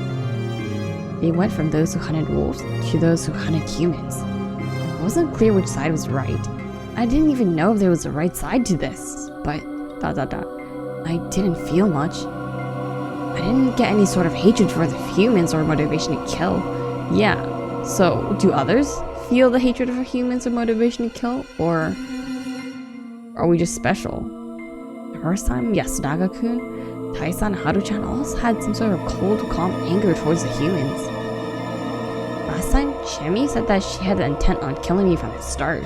They went from those who hunted wolves to those who hunted humans. It wasn't clear which side was right. I didn't even know if there was a right side to this, but ... I didn't feel much. I didn't get any sort of hatred for the humans or motivation to kill. Yeah, so do others feel the hatred for humans or motivation to kill? Or are we just special? The first time, Yasunaga-kun, Tai-san, and Haru-chan all had some sort of cold, calm anger towards the humans. Last time, Chemi said that she had the intent on killing me from the start.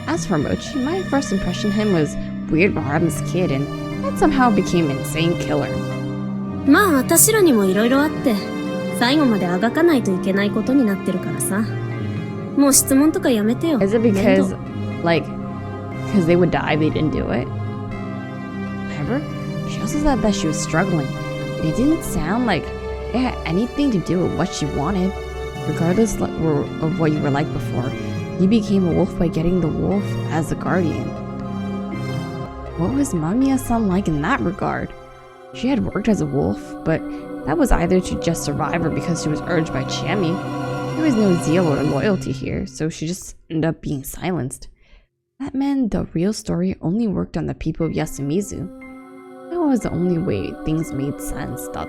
As for Mochi, my first impression of him was weird Bahara's kid, and that somehow became insane killer. まあ私らにもいろいろあって最後まであがかないといけないことになってるからさ。もう質問とかやめてよ。Is it because, like, because they would die, they didn't do it? However, she also said that she was struggling, and it didn't sound like it had anything to do with what she wanted. Regardless of what you were like before, you became a wolf by getting the wolf as a guardian. What was Mamiya-san like in that regard? She had worked as a wolf, but that was either to just survive or because she was urged by Chiemi. There was no zeal or loyalty here, so she just ended up being silenced. That meant the real story only worked on the people of Yasumizu. That was the only way things made sense, But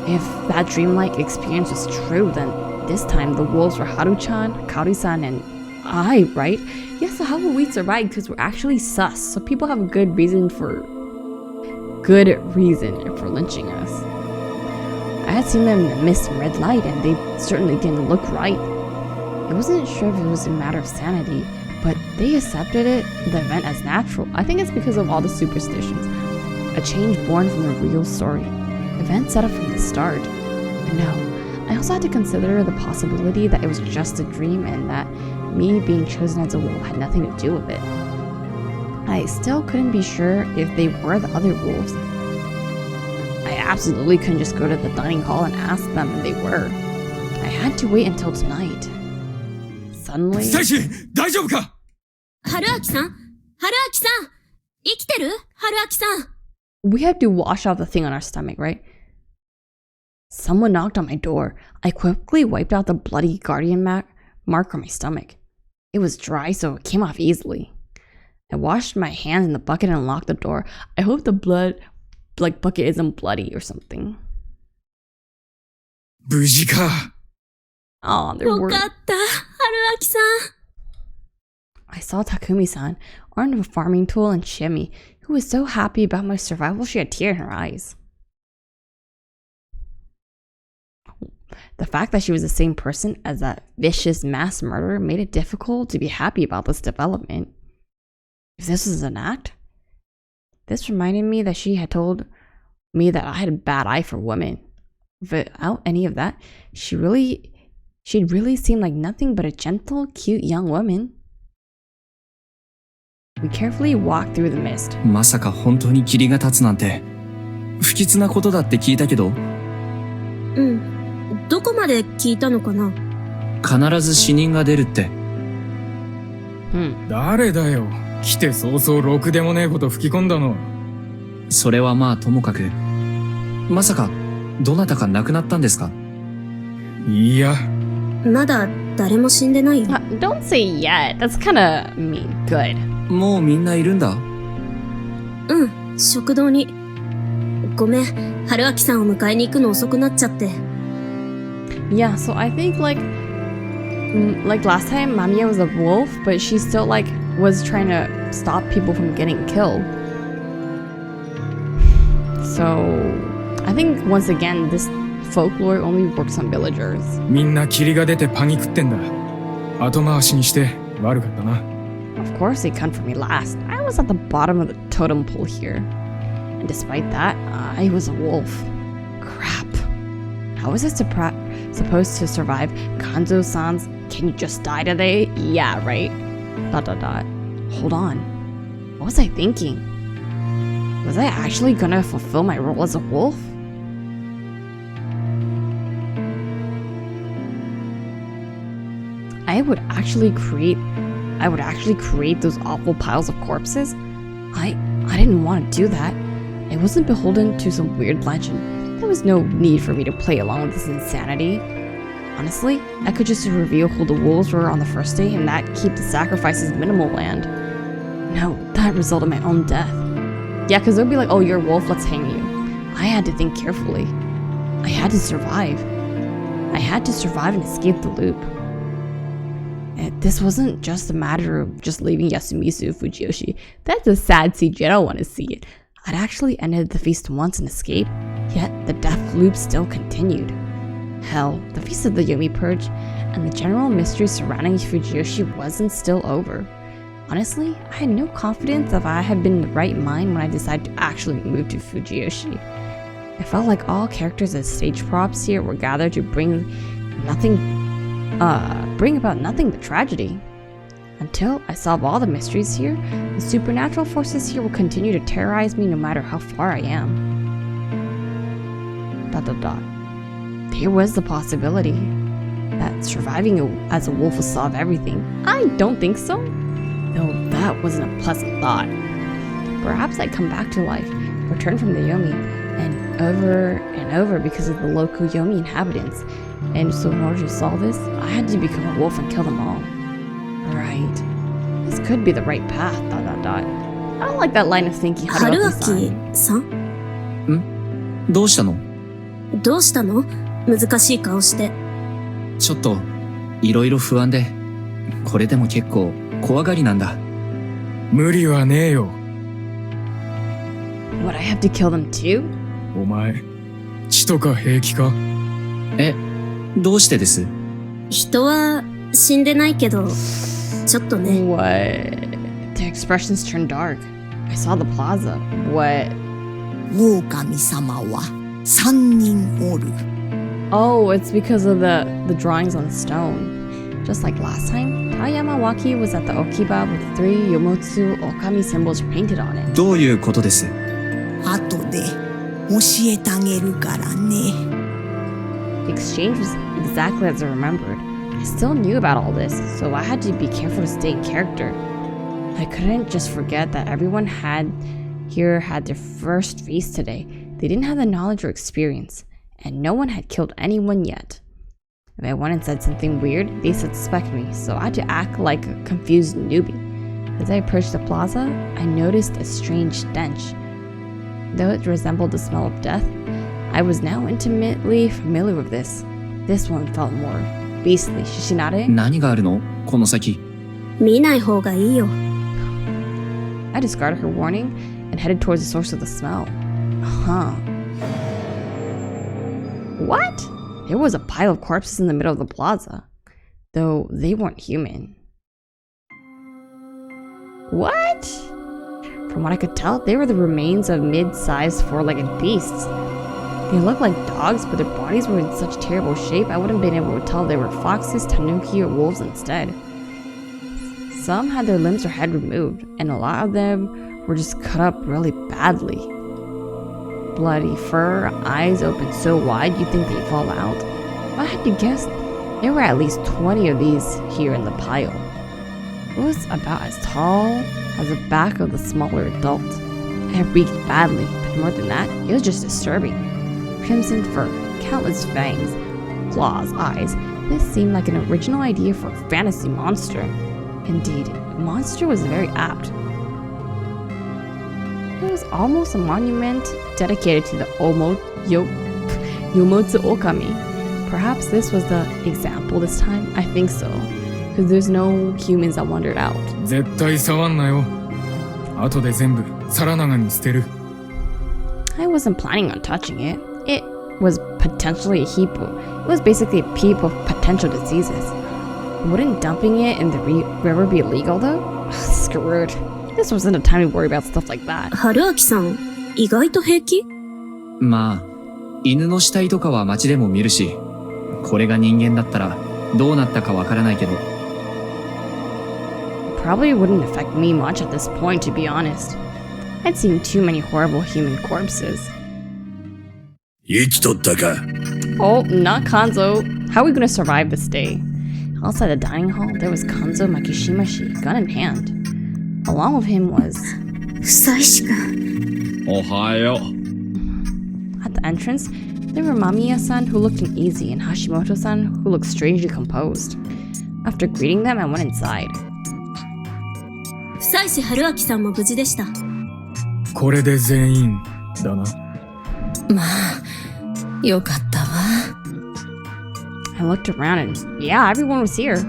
if that dreamlike experience was true, then this time the wolves were Haru-chan, Kaori-san, and I, right? Yes, so how will we survive? Because we're actually sus, so people have a good reason for lynching us. I had seen them in the mist and red light, and they certainly didn't look right. I wasn't sure if it was a matter of sanity, but they accepted the event as natural. I think it's because of all the superstitions. A change born from a real story. Events set up from the start. No, I also had to consider the possibility that it was just a dream and that me being chosen as a wolf had nothing to do with it. I still couldn't be sure if they were the other wolves. I absolutely couldn't just go to the dining hall and ask them if they were. I had to wait until tonight. Suddenly... ステイシー、大丈夫か？春明さん生きてる春明さん We had to wash off the thing on our stomach, right? Someone knocked on my door. I quickly wiped out the bloody guardian mark on my stomach. It was dry, so it came off easily. I washed my hands in the bucket and locked the door. I hope the blood bucket isn't bloody or something. 無事か。Oh, they're よ worried. かった春明さん I saw Takumi-san, armed with a farming tool, and Shimi, who was so happy about my survival she had tears in her eyes. The fact that she was the same person as that vicious mass murderer made it difficult to be happy about this development. If this was an act, this reminded me that she had told me that I had a bad eye for women. Without any of that, she'd really seemed like nothing but a gentle, cute young woman. We carefully walked through the mist. まさか本当に霧が立つなんて不吉なことだって聞いたけど、どこまで聞いたのかな必ず死人が出るって。誰だよ。来て早々ろくでもねえこと吹き込んだの。それはまあともかく、まさかどなたか亡くなったんですか？いや。まだ誰も死んでないよ。Don't say yet. That's kinda mean. Good. もうみんないるんだ。食堂に。ごめん、春明さんを迎えに行くの遅くなっちゃって。Yeah, so I think like last time Mamiya was a wolf, but she still was trying to stop people from getting killed. So I think once again this folklore only works on villagers. みんな霧が出てパニクってんだ。後回しにして悪かったな。Of course they come for me last. I was at the bottom of the totem pole here. And despite that, I was a wolf. Crap. How was I supposed to survive Kanzo-san's "Can you just die today?" Yeah, right? ... Hold on. What was I thinking? Was I actually gonna fulfill my role as a wolf? I would actually create those awful piles of corpses? I didn't want to do that. I wasn't beholden to some weird legend. There was no need for me to play along with this insanity. Honestly, I could just reveal who the wolves were on the first day and that keep the sacrifices minimal land. No, that resulted in my own death. Yeah, because they'll be like, oh, you're a wolf, let's hang you. I had to think carefully. I had to survive. I had to survive and escape the loop. This wasn't just a matter of just leaving Yasumizu Fujiyoshi. That's a sad CG, I don't want to see it. I'd actually ended the feast once and escaped, yet the death loop still continued. Hell, the Feast of the Yomi Purge and the general mystery surrounding Fujiyoshi wasn't still over. Honestly, I had no confidence if I had been in the right mind when I decided to actually move to Fujiyoshi. I felt like all characters as stage props here were gathered to bring about nothing but tragedy. Until I solve all the mysteries here, the supernatural forces here will continue to terrorize me no matter how far I am. ... There was the possibility that surviving as a wolf will solve everything. I don't think so. Though that wasn't a pleasant thought. Perhaps I'd come back to life, return from the Yomi, and over and over because of the local Yomi inhabitants. And so in order to solve this, I had to become a wolf and kill them all. Right. This could be the right path, ... I don't like that line of thinking. 春 Haruaki-san. 秋さんどうしたの？どうしたの？難しい顔して。ちょっと、いろいろ不安で、これでも結構怖がりなんだ。無理はねえよ。Would I have to kill them too? お前、血とか平気か？どうしてです？人は死んでないけど、ちょっとね。What? Their expressions turned dark. I saw the plaza. What? 狼様は3人おる。Oh, it's because of the drawings on the stone. Just like last time, Tayamawaki was at the Okiba with 3 Yomotsu Okami symbols painted on it. どういうことです？後で教えてあげるからね。The exchange was exactly as I remembered. I still knew about all this, so I had to be careful to stay in character. I couldn't just forget that everyone had their first feast today. They didn't have the knowledge or experience, and no one had killed anyone yet. If I went and said something weird, they suspect me, so I had to act like a confused newbie. As I approached the plaza, I noticed a strange stench. Though it resembled the smell of death, I was now intimately familiar with this. This one felt more beastly. Shishinare? 何があるの？この先。見ない方がいいよ。I discarded her warning and headed towards the source of the smell. Huh. What? There was a pile of corpses in the middle of the plaza, though they weren't human. What? From what I could tell, they were the remains of mid-sized four-legged beasts. They looked like dogs, but their bodies were in such terrible shape I wouldn't have been able to tell they were foxes, tanuki, or wolves instead. Some had their limbs or head removed, and a lot of them were just cut up really badly. Bloody fur, eyes open so wide you'd think they'd fall out. If I had to guess, there were at least 20 of these here in the pile. It was about as tall as the back of the smaller adult. It reeked badly, but more than that, it was just disturbing. Crimson fur, countless fangs, claws, eyes. This seemed like an original idea for a fantasy monster. Indeed, monster was very apt. It was almost a monument dedicated to the Yomotsu Okami. Perhaps this was the example this time? I think so. Because there's no humans that wandered out. 絶対触んなよ。後で全部皿長に捨てる。I wasn't planning on touching it. It was potentially a heap of... It was basically a heap of potential diseases. Wouldn't dumping it in the river be illegal though? Screwed. This wasn't a time to worry about stuff like that. 春秋さん、意外と平気？まあ、犬の死体とかは街でも見るし、これが人間だったらどうなったかわからないけど。Probably wouldn't affect me much at this point, to be honest. I'd seen too many horrible human corpses. 生きとったか？ Oh, not Kanzo. How are we gonna survive this day? Outside the dining hall, there was Kanzo Makishimashi, gun in hand. Along with him was... 久石君。おはよう。 At the entrance, there were Mamiya-san, who looked uneasy, and Hashimoto-san, who looked strangely composed. After greeting them, I went inside. 久石春秋さんも無事でした。これで全員だな。まあ、よかったわ。I looked around and, yeah, everyone was here.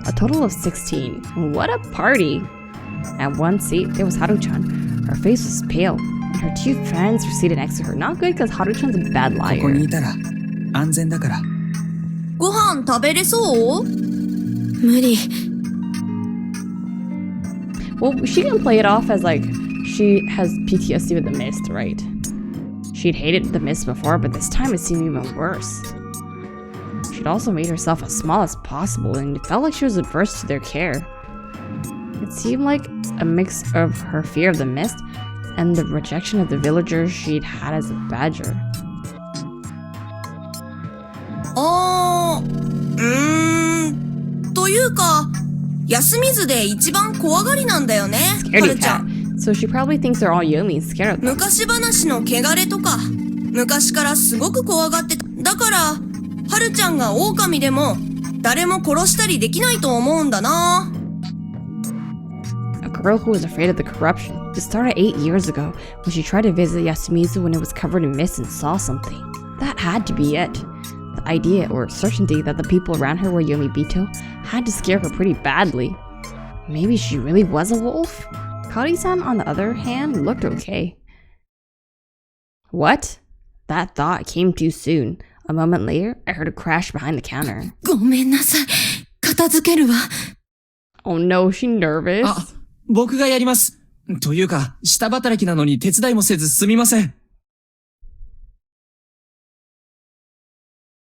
A total of 16. What a party! At one seat, there was Haru-chan. Her face was pale, and her two friends were seated next to her. Not good because Haru-chan's a bad ここ liar. にいたら安全だから。ご飯食べれそう？無理。Well, she can play it off as like she has PTSD with the mist, right? She'd hated the mist before, but this time it seemed even worse. She'd also made herself as small as possible, and it felt like she was adverse to their care. It seemed like a mix of her fear of the mist and the rejection of the villagers she'd had as a badger. というか、休みずで一番怖がりなんだよね、は Scaredy るちゃ cat. ん。 So she probably thinks they're all Yomi and scared of them. 昔話の汚れとか、昔からすごく怖がってた。だから、はるちゃんが狼でも、誰も殺したりできないと思うんだな。A girl who was afraid of the corruption. It started 8 years ago when she tried to visit Yasumizu when it was covered in mist and saw something. That had to be it. The idea or certainty that the people around her were Yomibito had to scare her pretty badly. Maybe she really was a wolf? Kari-san, on the other hand, looked okay. What? That thought came too soon. A moment later, I heard a crash behind the counter. ごめんなさい。片付けるわ。Oh no, she nervous? あ、僕がやります。というか、下働きなのに手伝いもせずすみません。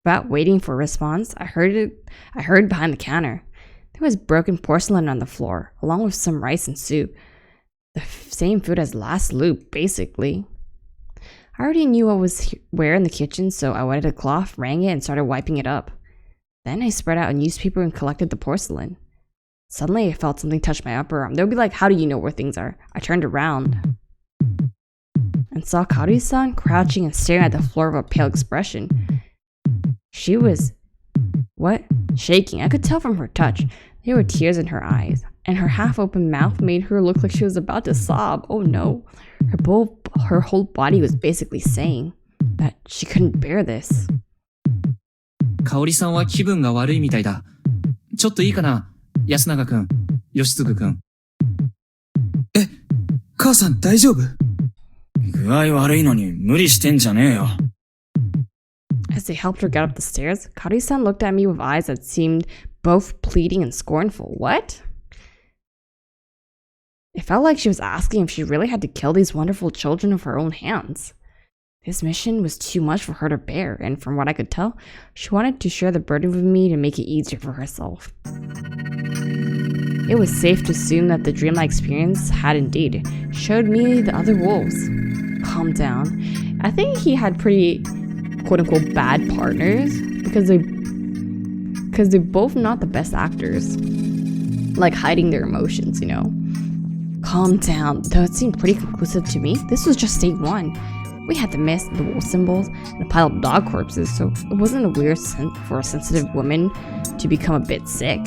Without waiting for a response, I heard behind the counter. There was broken porcelain on the floor, along with some rice and soup. The same food as last loop, basically. I already knew what was where in the kitchen, so I wetted a cloth, wrung it, and started wiping it up. Then I spread out a newspaper and collected the porcelain. Suddenly, I felt something touch my upper arm. They'll be like, how do you know where things are? I turned around and saw Kari-san crouching and staring at the floor with a pale expression. She was, shaking. I could tell from her touch. There were tears in her eyes, and her half-open mouth made her look like she was about to sob. Oh no. Her whole body was basically saying that she couldn't bear this. 香織さんは気分が悪いみたいだ。ちょっといいかな、安永くん、吉嗣くん。え、母さん大丈夫？具合悪いのに無理してんじゃねえよ。As they helped her get up the stairs, Kari-san looked at me with eyes that seemed both pleading and scornful. What? It felt like she was asking if she really had to kill these wonderful children with her own hands. This mission was too much for her to bear, and from what I could tell, she wanted to share the burden with me to make it easier for herself. It was safe to assume that the dreamlike experience had indeed showed me the other wolves. Calm down. I think he had pretty quote-unquote bad partners because they're both not the best actors. Like hiding their emotions, you know. Calm down, though it seemed pretty conclusive to me. This was just day 1. We had the mist, the wolf symbols, and a pile of dog corpses, so it wasn't a weird for a sensitive woman to become a bit sick.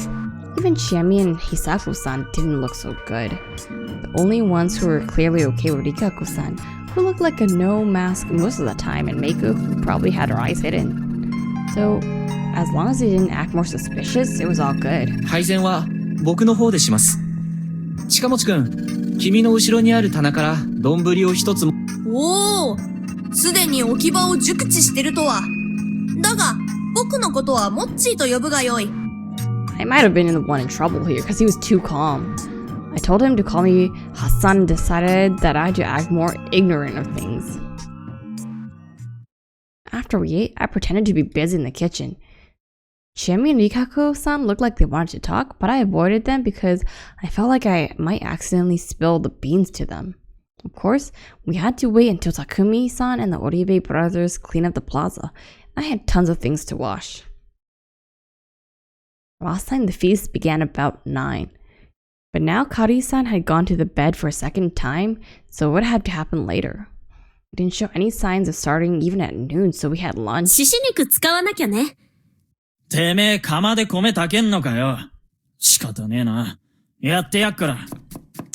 Even Chiemi and Hisako-san didn't look so good. The only ones who were clearly okay were Rikako-san, who looked like a no mask most of the time, and Meiko, who probably had her eyes hidden. So, as long as they didn't act more suspicious, it was all good. 配膳は僕の方でします。近持くん、君の後ろにある棚から丼を一つも。おお、すでに置き場を熟知してるとは。だが、僕のことはモッチーと呼ぶがよい。I might have been the one in trouble here because he was too calm. I told him to call me Hassan and decided that I had to act more ignorant of things. After we ate, I pretended to be busy in the kitchen. Chiemi and Rikako-san looked like they wanted to talk, but I avoided them because I felt like I might accidentally spill the beans to them. Of course, we had to wait until Takumi-san and the Oribe brothers cleaned up the plaza. I had tons of things to wash. Last time the feast began about 9. But now Kari-san had gone to the bed for a second time, so it would have to happen later. It didn't show any signs of starting even at noon, so we had lunch. 獅子肉使わなきゃね。てめえ釜で米炊けんのかよ。仕方ねえな。やってやっから。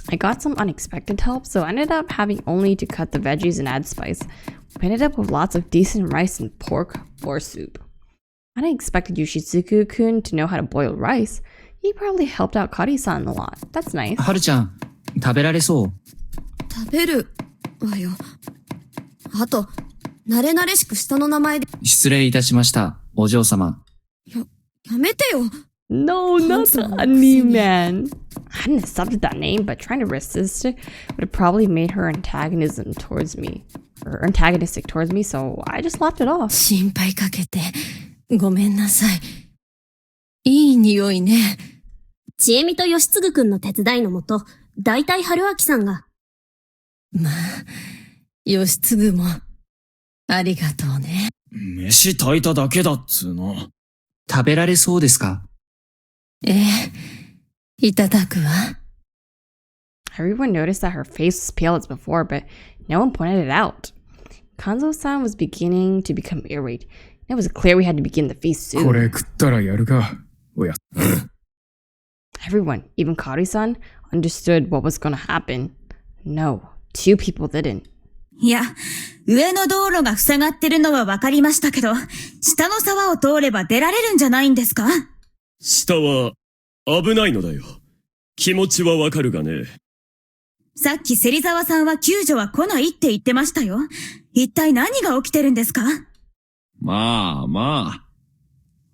I got some unexpected help, so I ended up having only to cut the veggies and add spice. We ended up with lots of decent rice and pork or soup. I expected Yoshitsugu-kun to know how to boil rice. He probably helped out Kari-san a lot. That's nice. はるちゃん、食べられそう？食べるわよ。あと、慣れ慣れしく下の名前で。失礼いたしました、お嬢様。やめてよ。No, not the honey man. I hadn't accepted that name, but trying to resist it would have probably made her antagonistic towards me, so I just laughed it off. 心配かけて、ごめんなさい。いい匂いね。ちえみとよしつぐくんの手伝いのもと、大体春明さんが。まあ、よしつぐも、ありがとうね。飯炊いただけだっつーの。食べられそうですか？ええ、いただくわ。Everyone noticed that her face was pale as before, but no one pointed it out. Kanzo-san was beginning to become irate. It was clear we had to begin the feast これ soon. 食ったらやるか。おや。 Everyone, even Kari-san, understood what was going to happen. No, two people didn't. いや、上の道路が塞がってるのはわかりましたけど、下の沢を通れば出られるんじゃないんですか？下は危ないのだよ。気持ちはわかるがね。さっき芹沢さんは救助は来ないって言ってましたよ。一体何が起きてるんですか？まあまあ。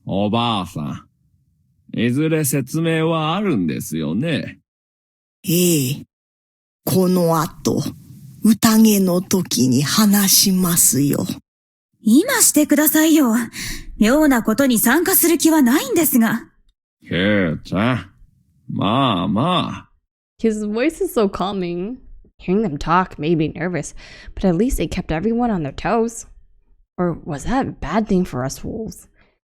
おばあさん。いずれ説明はあるんですよね。ええ。この後、宴の時に話しますよ。今してくださいよ。妙なことに参加する気はないんですが。ケイちゃん。まあまあ。His voice is so calming. Hearing them talk made me nervous, but at least it kept everyone on their toes. Or was that a bad thing for us wolves?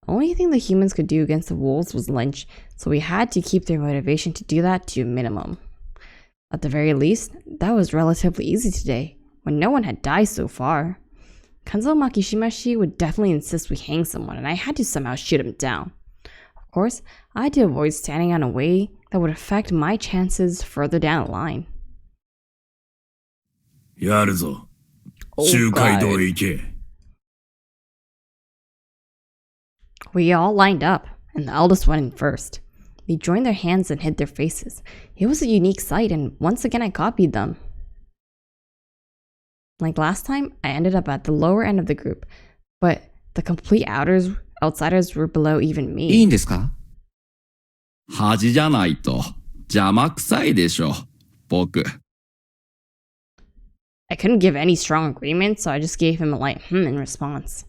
The only thing the humans could do against the wolves was lynch, so we had to keep their motivation to do that to a minimum. At the very least, that was relatively easy today, when no one had died so far. Kanzo Makishimashi would definitely insist we hang someone, and I had to somehow shoot him down. Of course, I had to avoid standing on a way that would affect my chances further down the line. やるぞ。周街道へ行け。We all lined up, and the eldest went in first. They joined their hands and hid their faces. It was a unique sight, and once again I copied them. Like last time, I ended up at the lower end of the group, but the complete outsiders were below even me. いいんですか？恥じゃないと邪魔くさいでしょ、僕。I couldn't give any strong agreement, so I just gave him a light in response.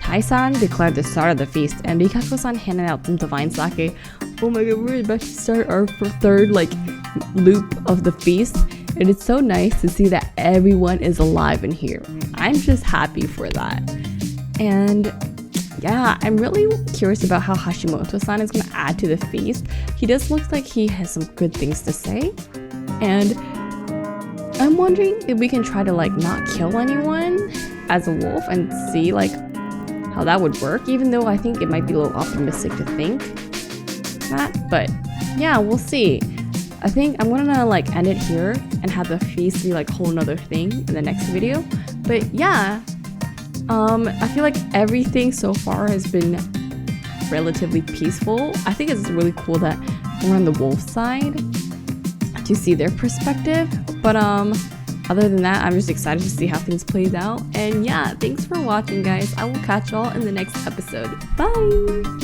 Tai-san declared the start of the feast, and Rikako-san handed out some divine sake. Oh my god, we're about to start our third loop of the feast, and it's so nice to see that everyone is alive in here. I'm just happy for that. And yeah, I'm really curious about how Hashimoto-san is going to add to the feast. He does look like he has some good things to say, and I'm wondering if we can try to not kill anyone as a wolf and see how that would work, even though I think it might be a little optimistic to think that. But yeah, we'll see. I think I'm gonna end it here and have the feast be a whole nother thing in the next video. But yeah, I feel like everything so far has been relatively peaceful. I think it's really cool that we're on the wolf side to see their perspective. But other than that, I'm just excited to see how things plays out. And yeah, thanks for watching, guys. I will catch y'all in the next episode. Bye!